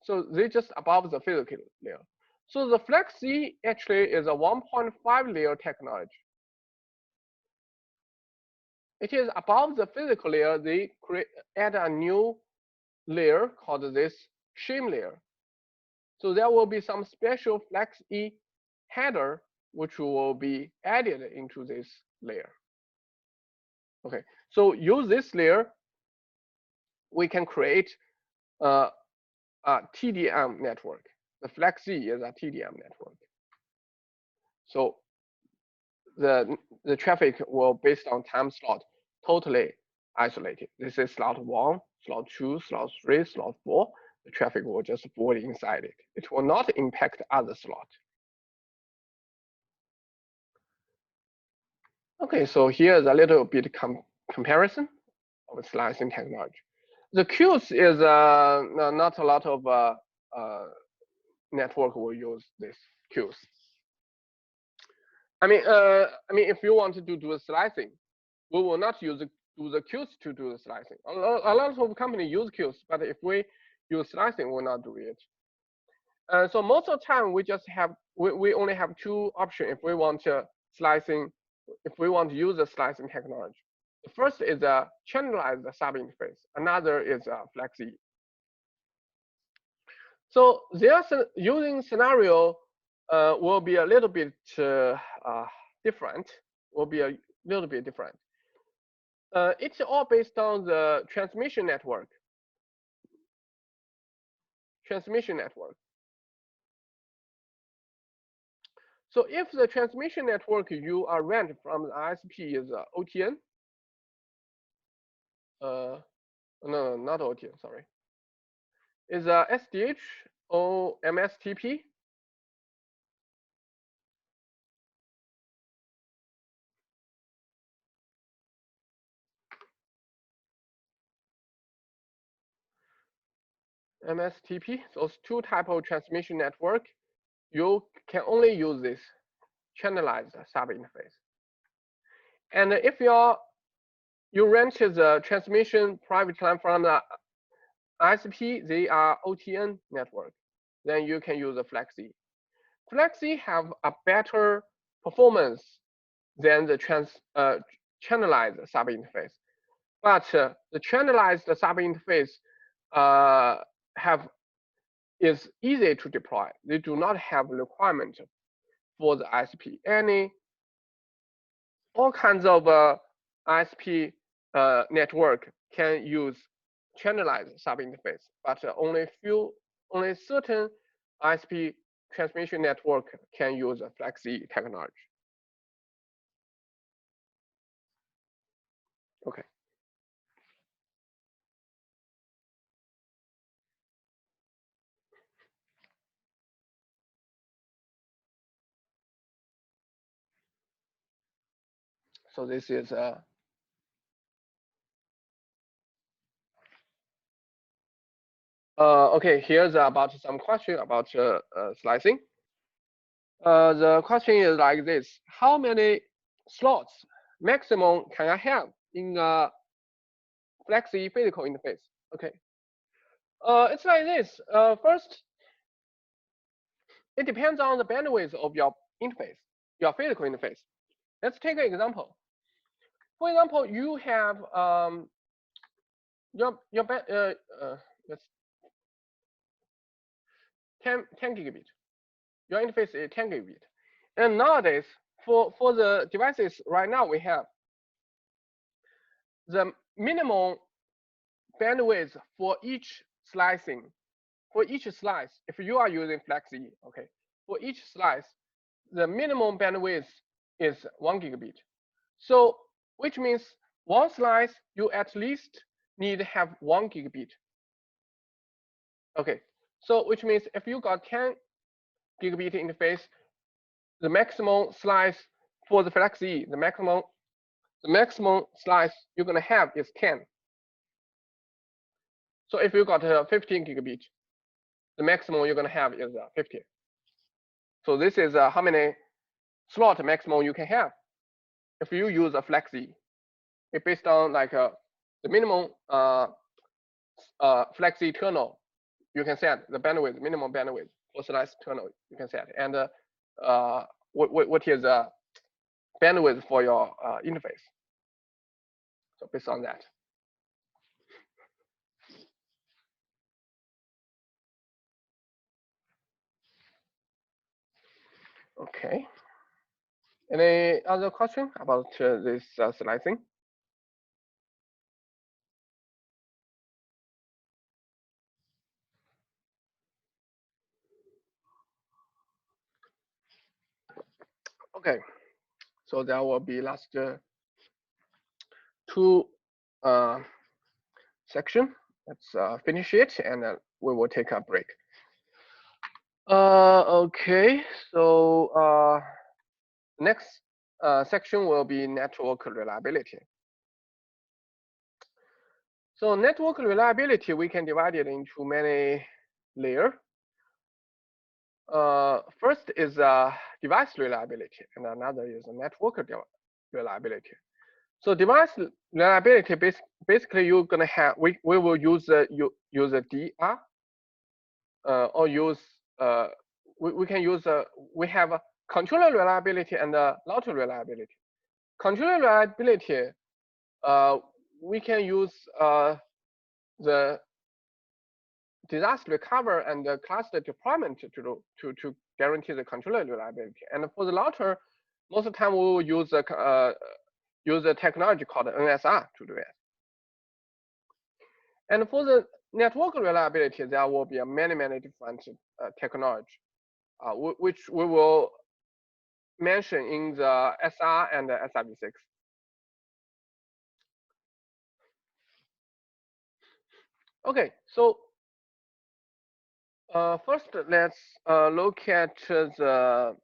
So they just above the physical layer. So the FlexE actually is a 1.5 layer technology. It is above the physical layer. They add a new layer called this shim layer. So there will be some special FlexE header which will be added into this layer. Okay, so use this layer, we can create a TDM network. The FlexE is a TDM network. So the traffic will based on time slot, totally isolated. This is slot 1, slot 2, slot 3, slot 4. The traffic will just fall inside it. It will not impact other slot. Okay, so here's a little bit comparison of slicing technology. The queues is not a lot of network will use this queues. I mean, if you want to do the slicing, we will not do the queues to do the slicing. A lot of companies use queues, but if we use slicing, we will not do it. So most of the time, we only have two options if we want slicing, if we want to use the slicing technology. The first is a channelized sub-interface. Another is a FlexE. So their using scenario will be a little bit different. Will be a little bit different. It's all based on the transmission network. Transmission network. So if the transmission network you are rent from the ISP is OTN, no, not OTN, sorry, is SDH or MSTP. MSTP, those two type of transmission network, you can only use this channelized sub-interface. And if you rent the transmission private line from the ISP, they are OTN network, then you can use the FlexE. FlexE have a better performance than the channelized sub-interface. But the channelized sub-interface is easy to deploy. They do not have requirement for the ISP. All kinds of ISP network can use channelized sub-interface, but only certain ISP transmission network can use a FlexE technology. Okay. So this is okay. Here's about some question about slicing. The question is like this: how many slots maximum can I have in a FlexE physical interface? Okay. It's like this. First, it depends on the bandwidth of your interface, your physical interface. Let's take an example. For example, you have let's 10 gigabit. Your interface is 10 gigabit. And nowadays, for the devices right now, we have the minimum bandwidth for each slicing. For each slice, if you are using FlexE, okay, for each slice, the minimum bandwidth is 1 gigabit. So, which means one slice you at least need to have 1 gigabit. Okay, so which means if you got 10 gigabit interface, the maximum slice for the FlexE, the maximum slice you're gonna have is 10. So if you got 15 gigabit, the maximum you're gonna have is 50. So this is how many slot maximum you can have if you use a FlexE. It's based on like the minimum FlexE tunnel. You can set the bandwidth, minimum bandwidth for slice tunnel. You can set, and what is bandwidth for your interface. So based on that. Okay. Any other question about this slicing? Okay. So there will be last two section. Let's finish it, and we will take a break. Okay. So next section will be network reliability. So network reliability, we can divide it into many layers. First is device reliability, and another is network reliability. So device reliability, basically you're gonna have, we will use a DR, or use we can use we have a controller reliability and router reliability. Controller reliability, we can use the disaster recovery and the cluster deployment to guarantee the controller reliability. And for the router, most of the time we will use a technology called NSR to do it. And for the network reliability, there will be many different technology, which we will mention in the SR and the SRv6. Okay, so first let's look at the.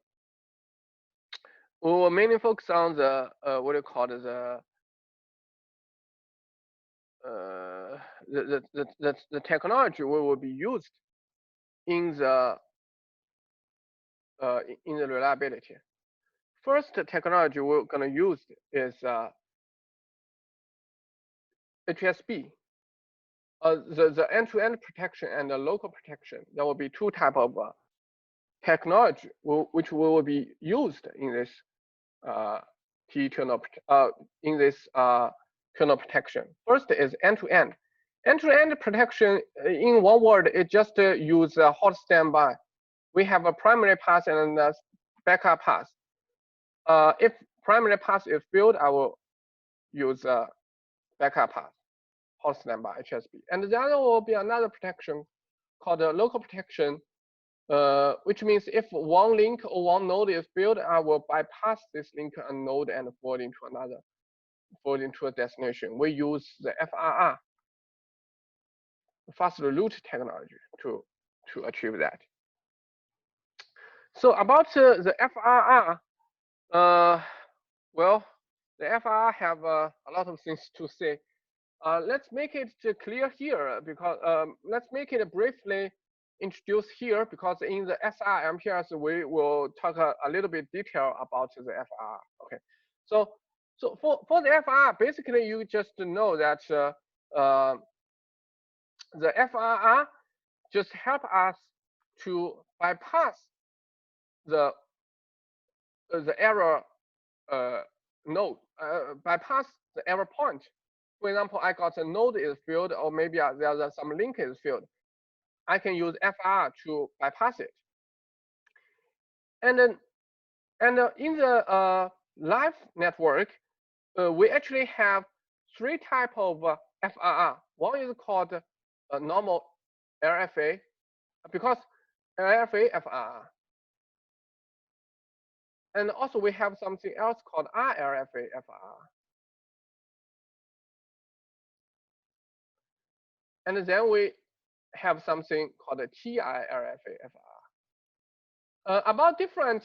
We will mainly focus on the what do you call it, the technology we will be used in the reliability. First technology we're gonna use is HSB. The end-to-end protection and the local protection. There will be two type of technology which will be used in this in this tunnel protection. First is end-to-end. End-to-end protection, in one word, it just use hot standby. We have a primary path and a backup path. If primary path is failed, I will use backup path, hot standby, HSB. And the other will be another protection called local protection, which means if one link or one node is failed, I will bypass this link and node and forward into a destination. We use the FRR, fast route technology, to achieve that. So about the FRR, well, the FRR have a lot of things to say. Let's make it clear here, because let's make it briefly introduce here, because in the SR MPS we will talk a little bit detail about the FR. Okay, so for the FR, basically you just know that the FRR just help us to bypass the error node, bypass the error point. For example, I got a node is failed, or maybe there's some link is failed. I can use FR to bypass it. And then, in the live network, we actually have three type of FRR. One is called normal LFA, because LFA FRR. And also we have something else called RLFA FRR. And then we have something called TILFA FRR. About different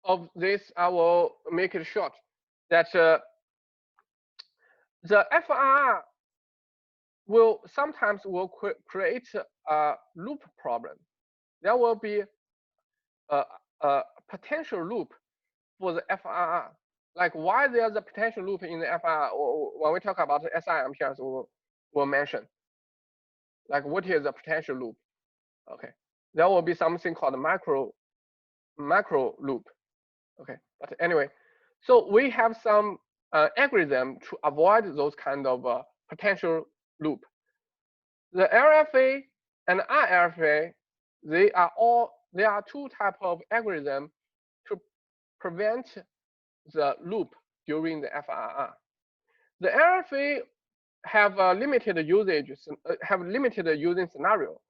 of this, I will make it short. That the FRR will sometimes create a loop problem. There will be a potential loop for the FRR. Like why there's a potential loop in the FRR, or when we talk about the SIMPS, we'll mention. Like what is a potential loop? Okay, there will be something called macro loop. Okay, but anyway, so we have some algorithm to avoid those kind of potential loop. The LFA and RFA, there are two type of algorithm to prevent the loop during the FRR. The LFA have limited usage, have limited using scenario.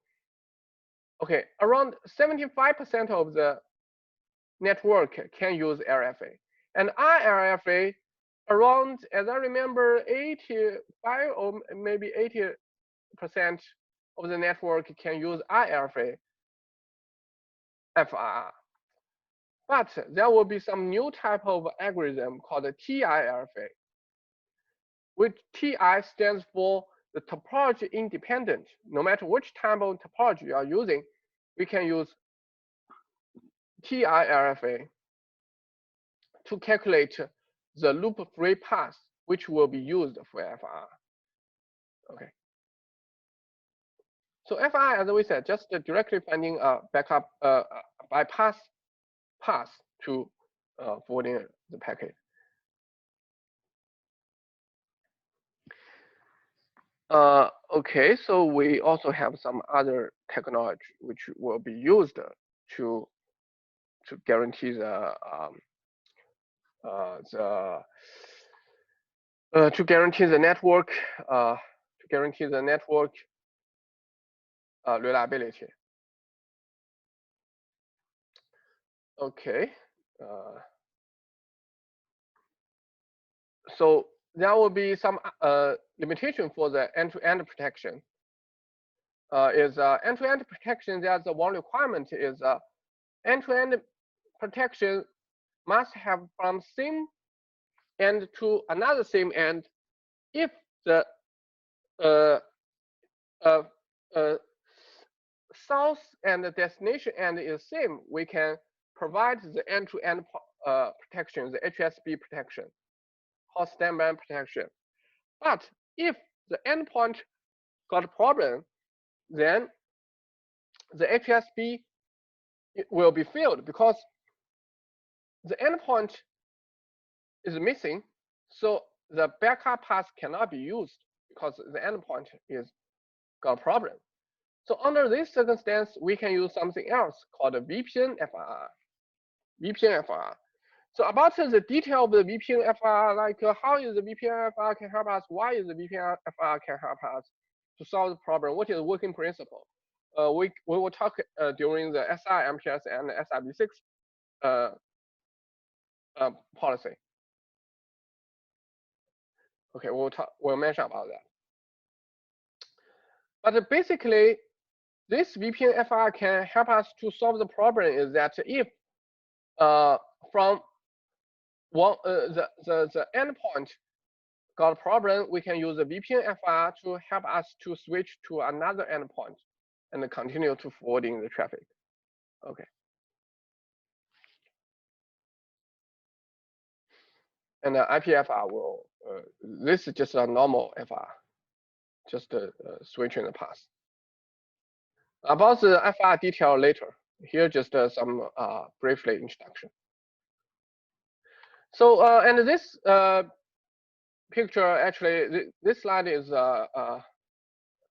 Okay, around 75% of the network can use LFA, and RFA around, as I remember, 85 or maybe 80% of the network can use IRFA FRR. But there will be some new type of algorithm called TIRFA, which TI stands for the topology independent. No matter which type of topology you are using, we can use TIRFA to calculate the loop-free path, which will be used for FRR. Okay. So FRR, as we said, just directly finding a backup bypass path to forwarding the packet. Okay, so we also have some other technology which will be used to guarantee the network reliability. Okay, so there will be some limitation for the end-to-end protection. End-to-end protection, there's one requirement is end-to-end protection must have from same end to another same end. If the source and the destination end is same, we can provide the end-to-end protection, the HSB protection, host standby protection. But if the endpoint got a problem, then the HSB will be failed because the endpoint is missing, so the backup path cannot be used because the endpoint is got a problem. So under this circumstance, we can use something else called VPN FRR. VPN FRR. So about the detail of the VPN FRR, like how is the VPN FRR can help us? Why is the VPN FRR can help us to solve the problem? What is the working principle? We will talk during the SIMPS and SIB6 policy. Okay, we'll mention about that. But basically, this VPN FRR can help us to solve the problem is that if from one the endpoint got a problem, we can use the VPN FRR to help us to switch to another endpoint and continue to forwarding the traffic. Okay. And the IPFR will, this is just a normal FR, just switching the path. About the FR detail later. Here just some briefly introduction. So and this picture actually, this slide is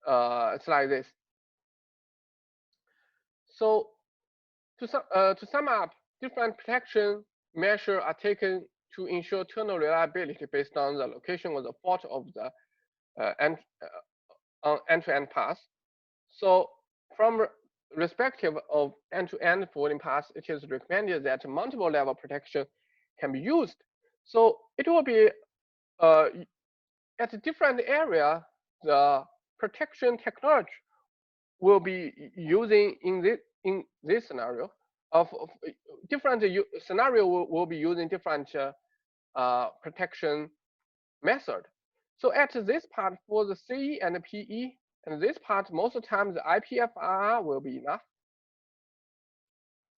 it's like this. So to sum up, different protection measures are taken to ensure tunnel reliability based on the location of the fault of the end-to-end path. So from respective of end-to-end forwarding path, it is recommended that multiple level protection can be used. So it will be at a different area, the protection technology will be using in this scenario of different scenario will be using different protection method. So at this part for the CE and the PE, and this part most of the time the IPFR will be enough.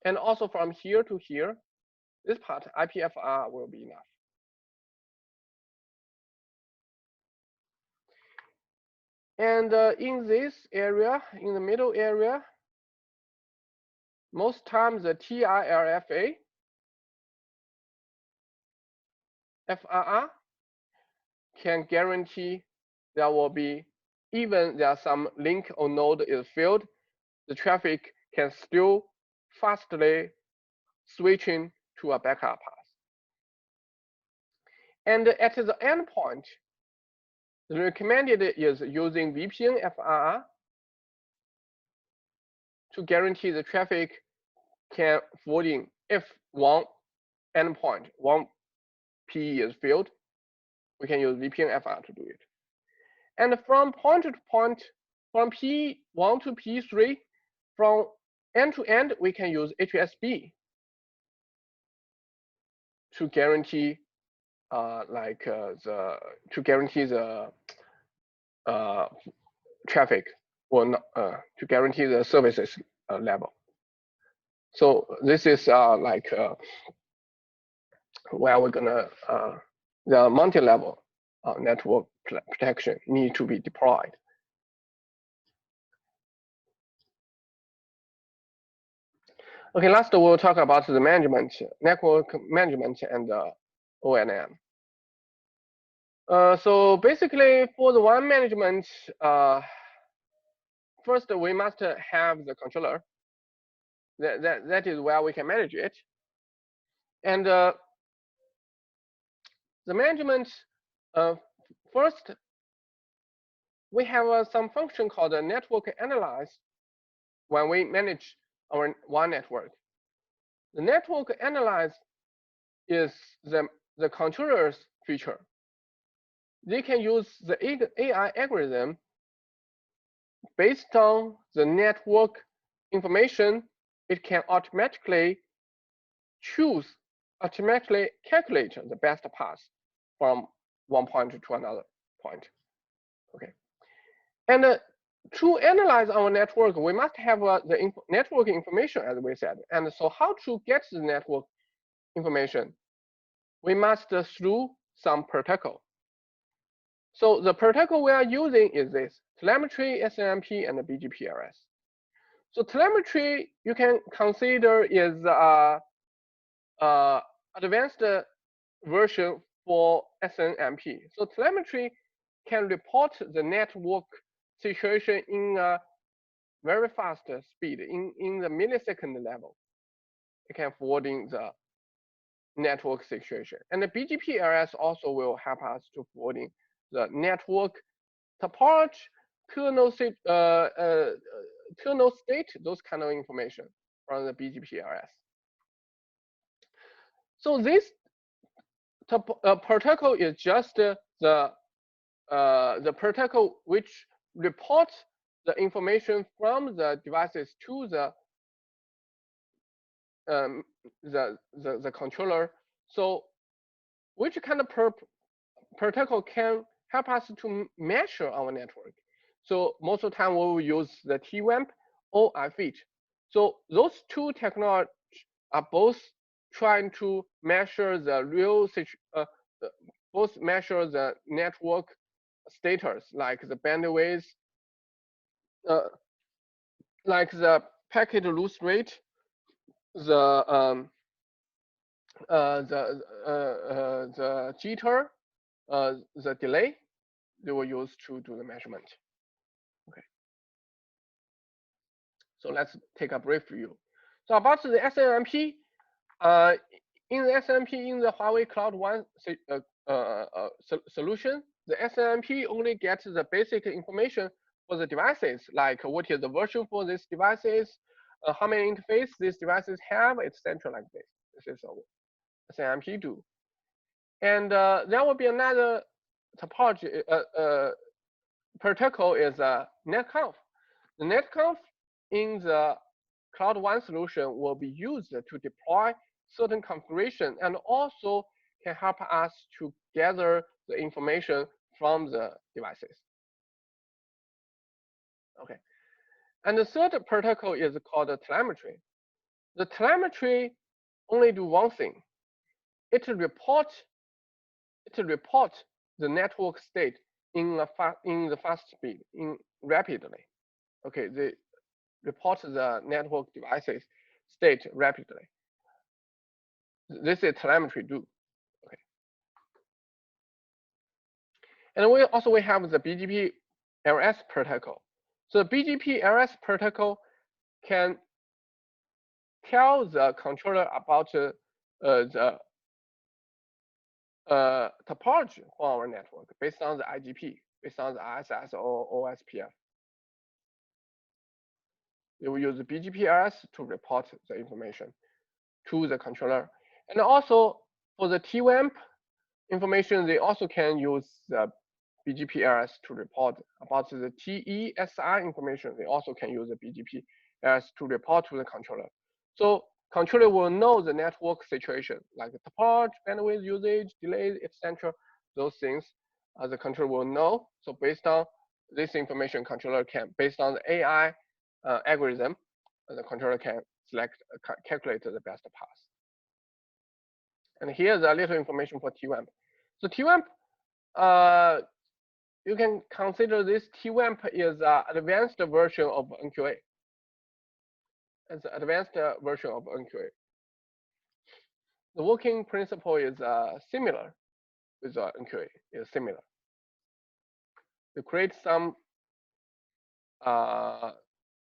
And also from here to here, this part IPFR will be enough. And in this area, in the middle area, most times the TILFA, FRR can guarantee there will be, even there some link or node is failed, the traffic can still fastly switching to a backup path. And at the endpoint, the recommended is using VPN FRR to guarantee the traffic can forwarding if one endpoint, one PE is failed, we can use VPN FR to do it. And from point to point, from P1 to P3, from end to end, we can use HSB to guarantee to guarantee the traffic or not, to guarantee the services level. So this is where we're gonna the multi-level network protection need to be deployed. Okay, last we'll talk about the management, network management and O&M. So basically for the WAN management, first we must have the controller. That is where we can manage it. And the management, first, we have some function called a network analyze when we manage our WAN network. The network analyze is the controller's feature. They can use the AI algorithm based on the network information. It can automatically calculate the best path from one point to another point. Okay, and to analyze our network, we must have the network information, as we said. And so, how to get the network information? We must through some protocol. So the protocol we are using is this: telemetry, SNMP, and the BGPRS. So telemetry you can consider is advanced version for SNMP. So telemetry can report the network situation in a very fast speed, in the millisecond level. It can forwarding the network situation. And the BGPRS also will help us to forwarding the network topology, kernel state, those kind of information from the BGPRS. So this protocol is just the protocol which reports the information from the devices to the controller. So which kind of protocol can help us to measure our network? So most of the time we will use the TWAMP or IFIT. So those two technologies are both trying to measure the real both measure the network status, like the bandwidth, like the packet loss rate, the jitter, the delay. They will use to do the measurement. Okay. So let's take a brief view. So about the SNMP, in the SNMP in the Huawei Cloud WAN solution, the SNMP only gets the basic information for the devices, like what is the version for these devices, how many interfaces these devices have, etc. Like this. This is what SNMP do. And there will be another topology protocol is netconf. The netconf in the Cloud WAN solution will be used to deploy certain configuration and also can help us to gather the information from the devices. Okay. And the third protocol is called telemetry. The telemetry only do one thing. It reports the network state in the fast speed, rapidly. Okay, they report the network devices state rapidly. This is telemetry do. Okay. And we have the BGP LS protocol. So the BGP LS protocol can tell the controller about the topology for our network based on the IGP, based on the ISS or OSPF. They will use the BGP LS to report the information to the controller. And also for the TWAMP information, they also can use the BGP LS to report about the TESI information. They also can use the BGP LS to report to the controller. So controller will know the network situation, like the topology, bandwidth usage, delays, etc. Those things the controller will know. So based on this information, controller can, based on the AI algorithm, the controller can calculate the best path. And here's a little information for TWAMP. So TWAMP, you can consider this TWAMP is an advanced version of NQA. It's an advanced version of NQA. The working principle is similar with NQA. Is similar. You create some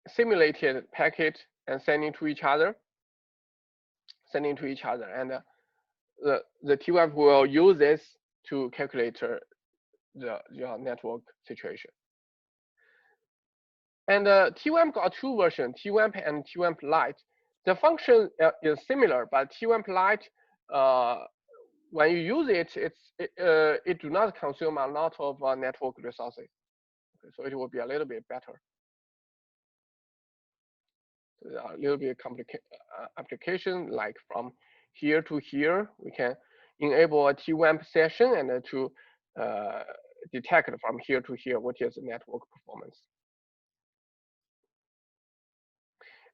simulated packet and sending to each other, and the TWAMP will use this to calculate your network situation. And TWAMP got two versions, TWAMP and TWAMP Lite. The function is similar, but TWAMP Lite, when you use it, it do not consume a lot of network resources. Okay, so it will be a little bit better. A little bit complicated application, like from here to here, we can enable a TWAMP session and to detect from here to here what is the network performance.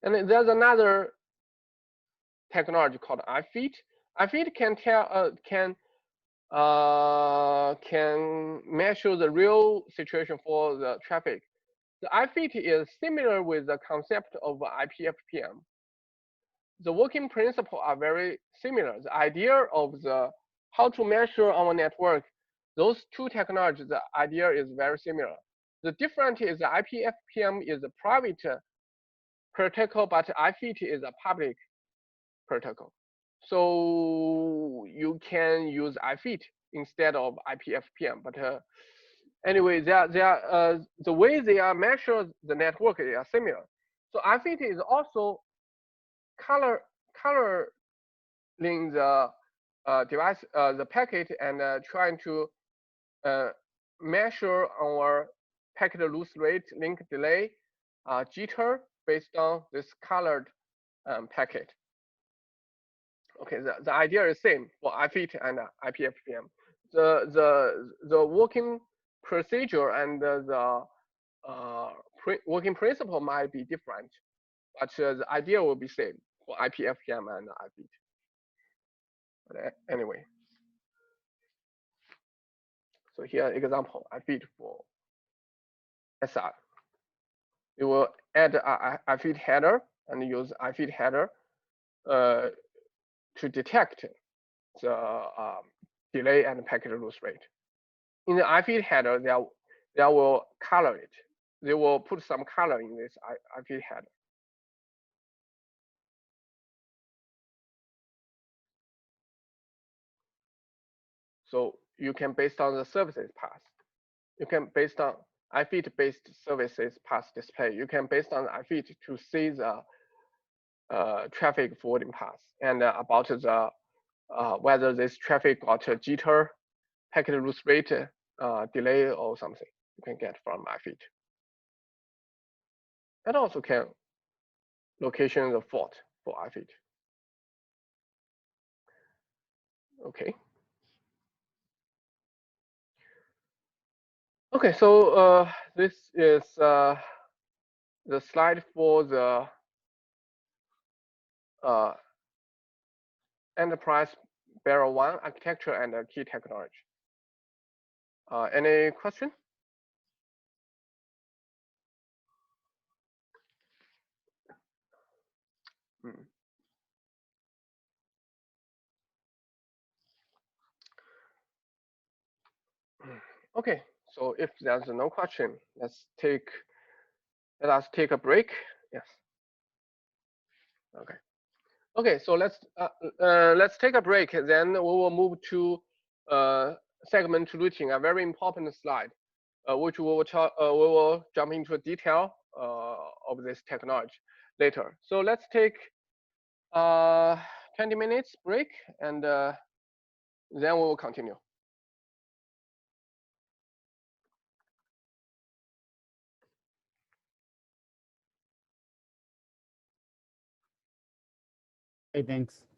And then there's another technology called iFeed. iFeed can measure the real situation for the traffic. The iFeed is similar with the concept of IPFPM. The working principles are very similar. The idea of how to measure our network, those two technologies, the idea is very similar. The difference is the IPFPM is a private protocol, but iFeed is a public protocol. So you can use iFeed instead of IPFPM. But anyway, the way they are measured the network, they are similar. So iFeed is also coloring the device, the packet, and trying to measure our packet loss rate, link delay, jitter based on this colored packet. Okay, the idea is same for iFeed and IPFPM. The working procedure and the working principle might be different, but the idea will be same for IPFPM and iFeed. But anyway, so here example iFeed for SR. You will add a iFeed header and use iFeed header to detect the delay and packet loss rate. In the iFeed header, they will color it. They will put some color in this iFeed header. So you can, based on the services path, you can, based on iFeed-based services path display, you can, based on iFeed, to see the traffic forwarding path and about the whether this traffic got a jitter, packet loss rate, delay, or something. You can get from iFeed. And also can location the fault for IFIT. Okay. Okay, so this is the slide for the enterprise barrel WAN architecture and key technology. Any question? Okay, so if there's no question, let us take a break. Yes. Okay. Okay, so let's take a break. Then we will move to segment routing, a very important slide, which we will jump into detail of this technology later. So let's take 20 minutes break, and then we will continue. Hey, thanks.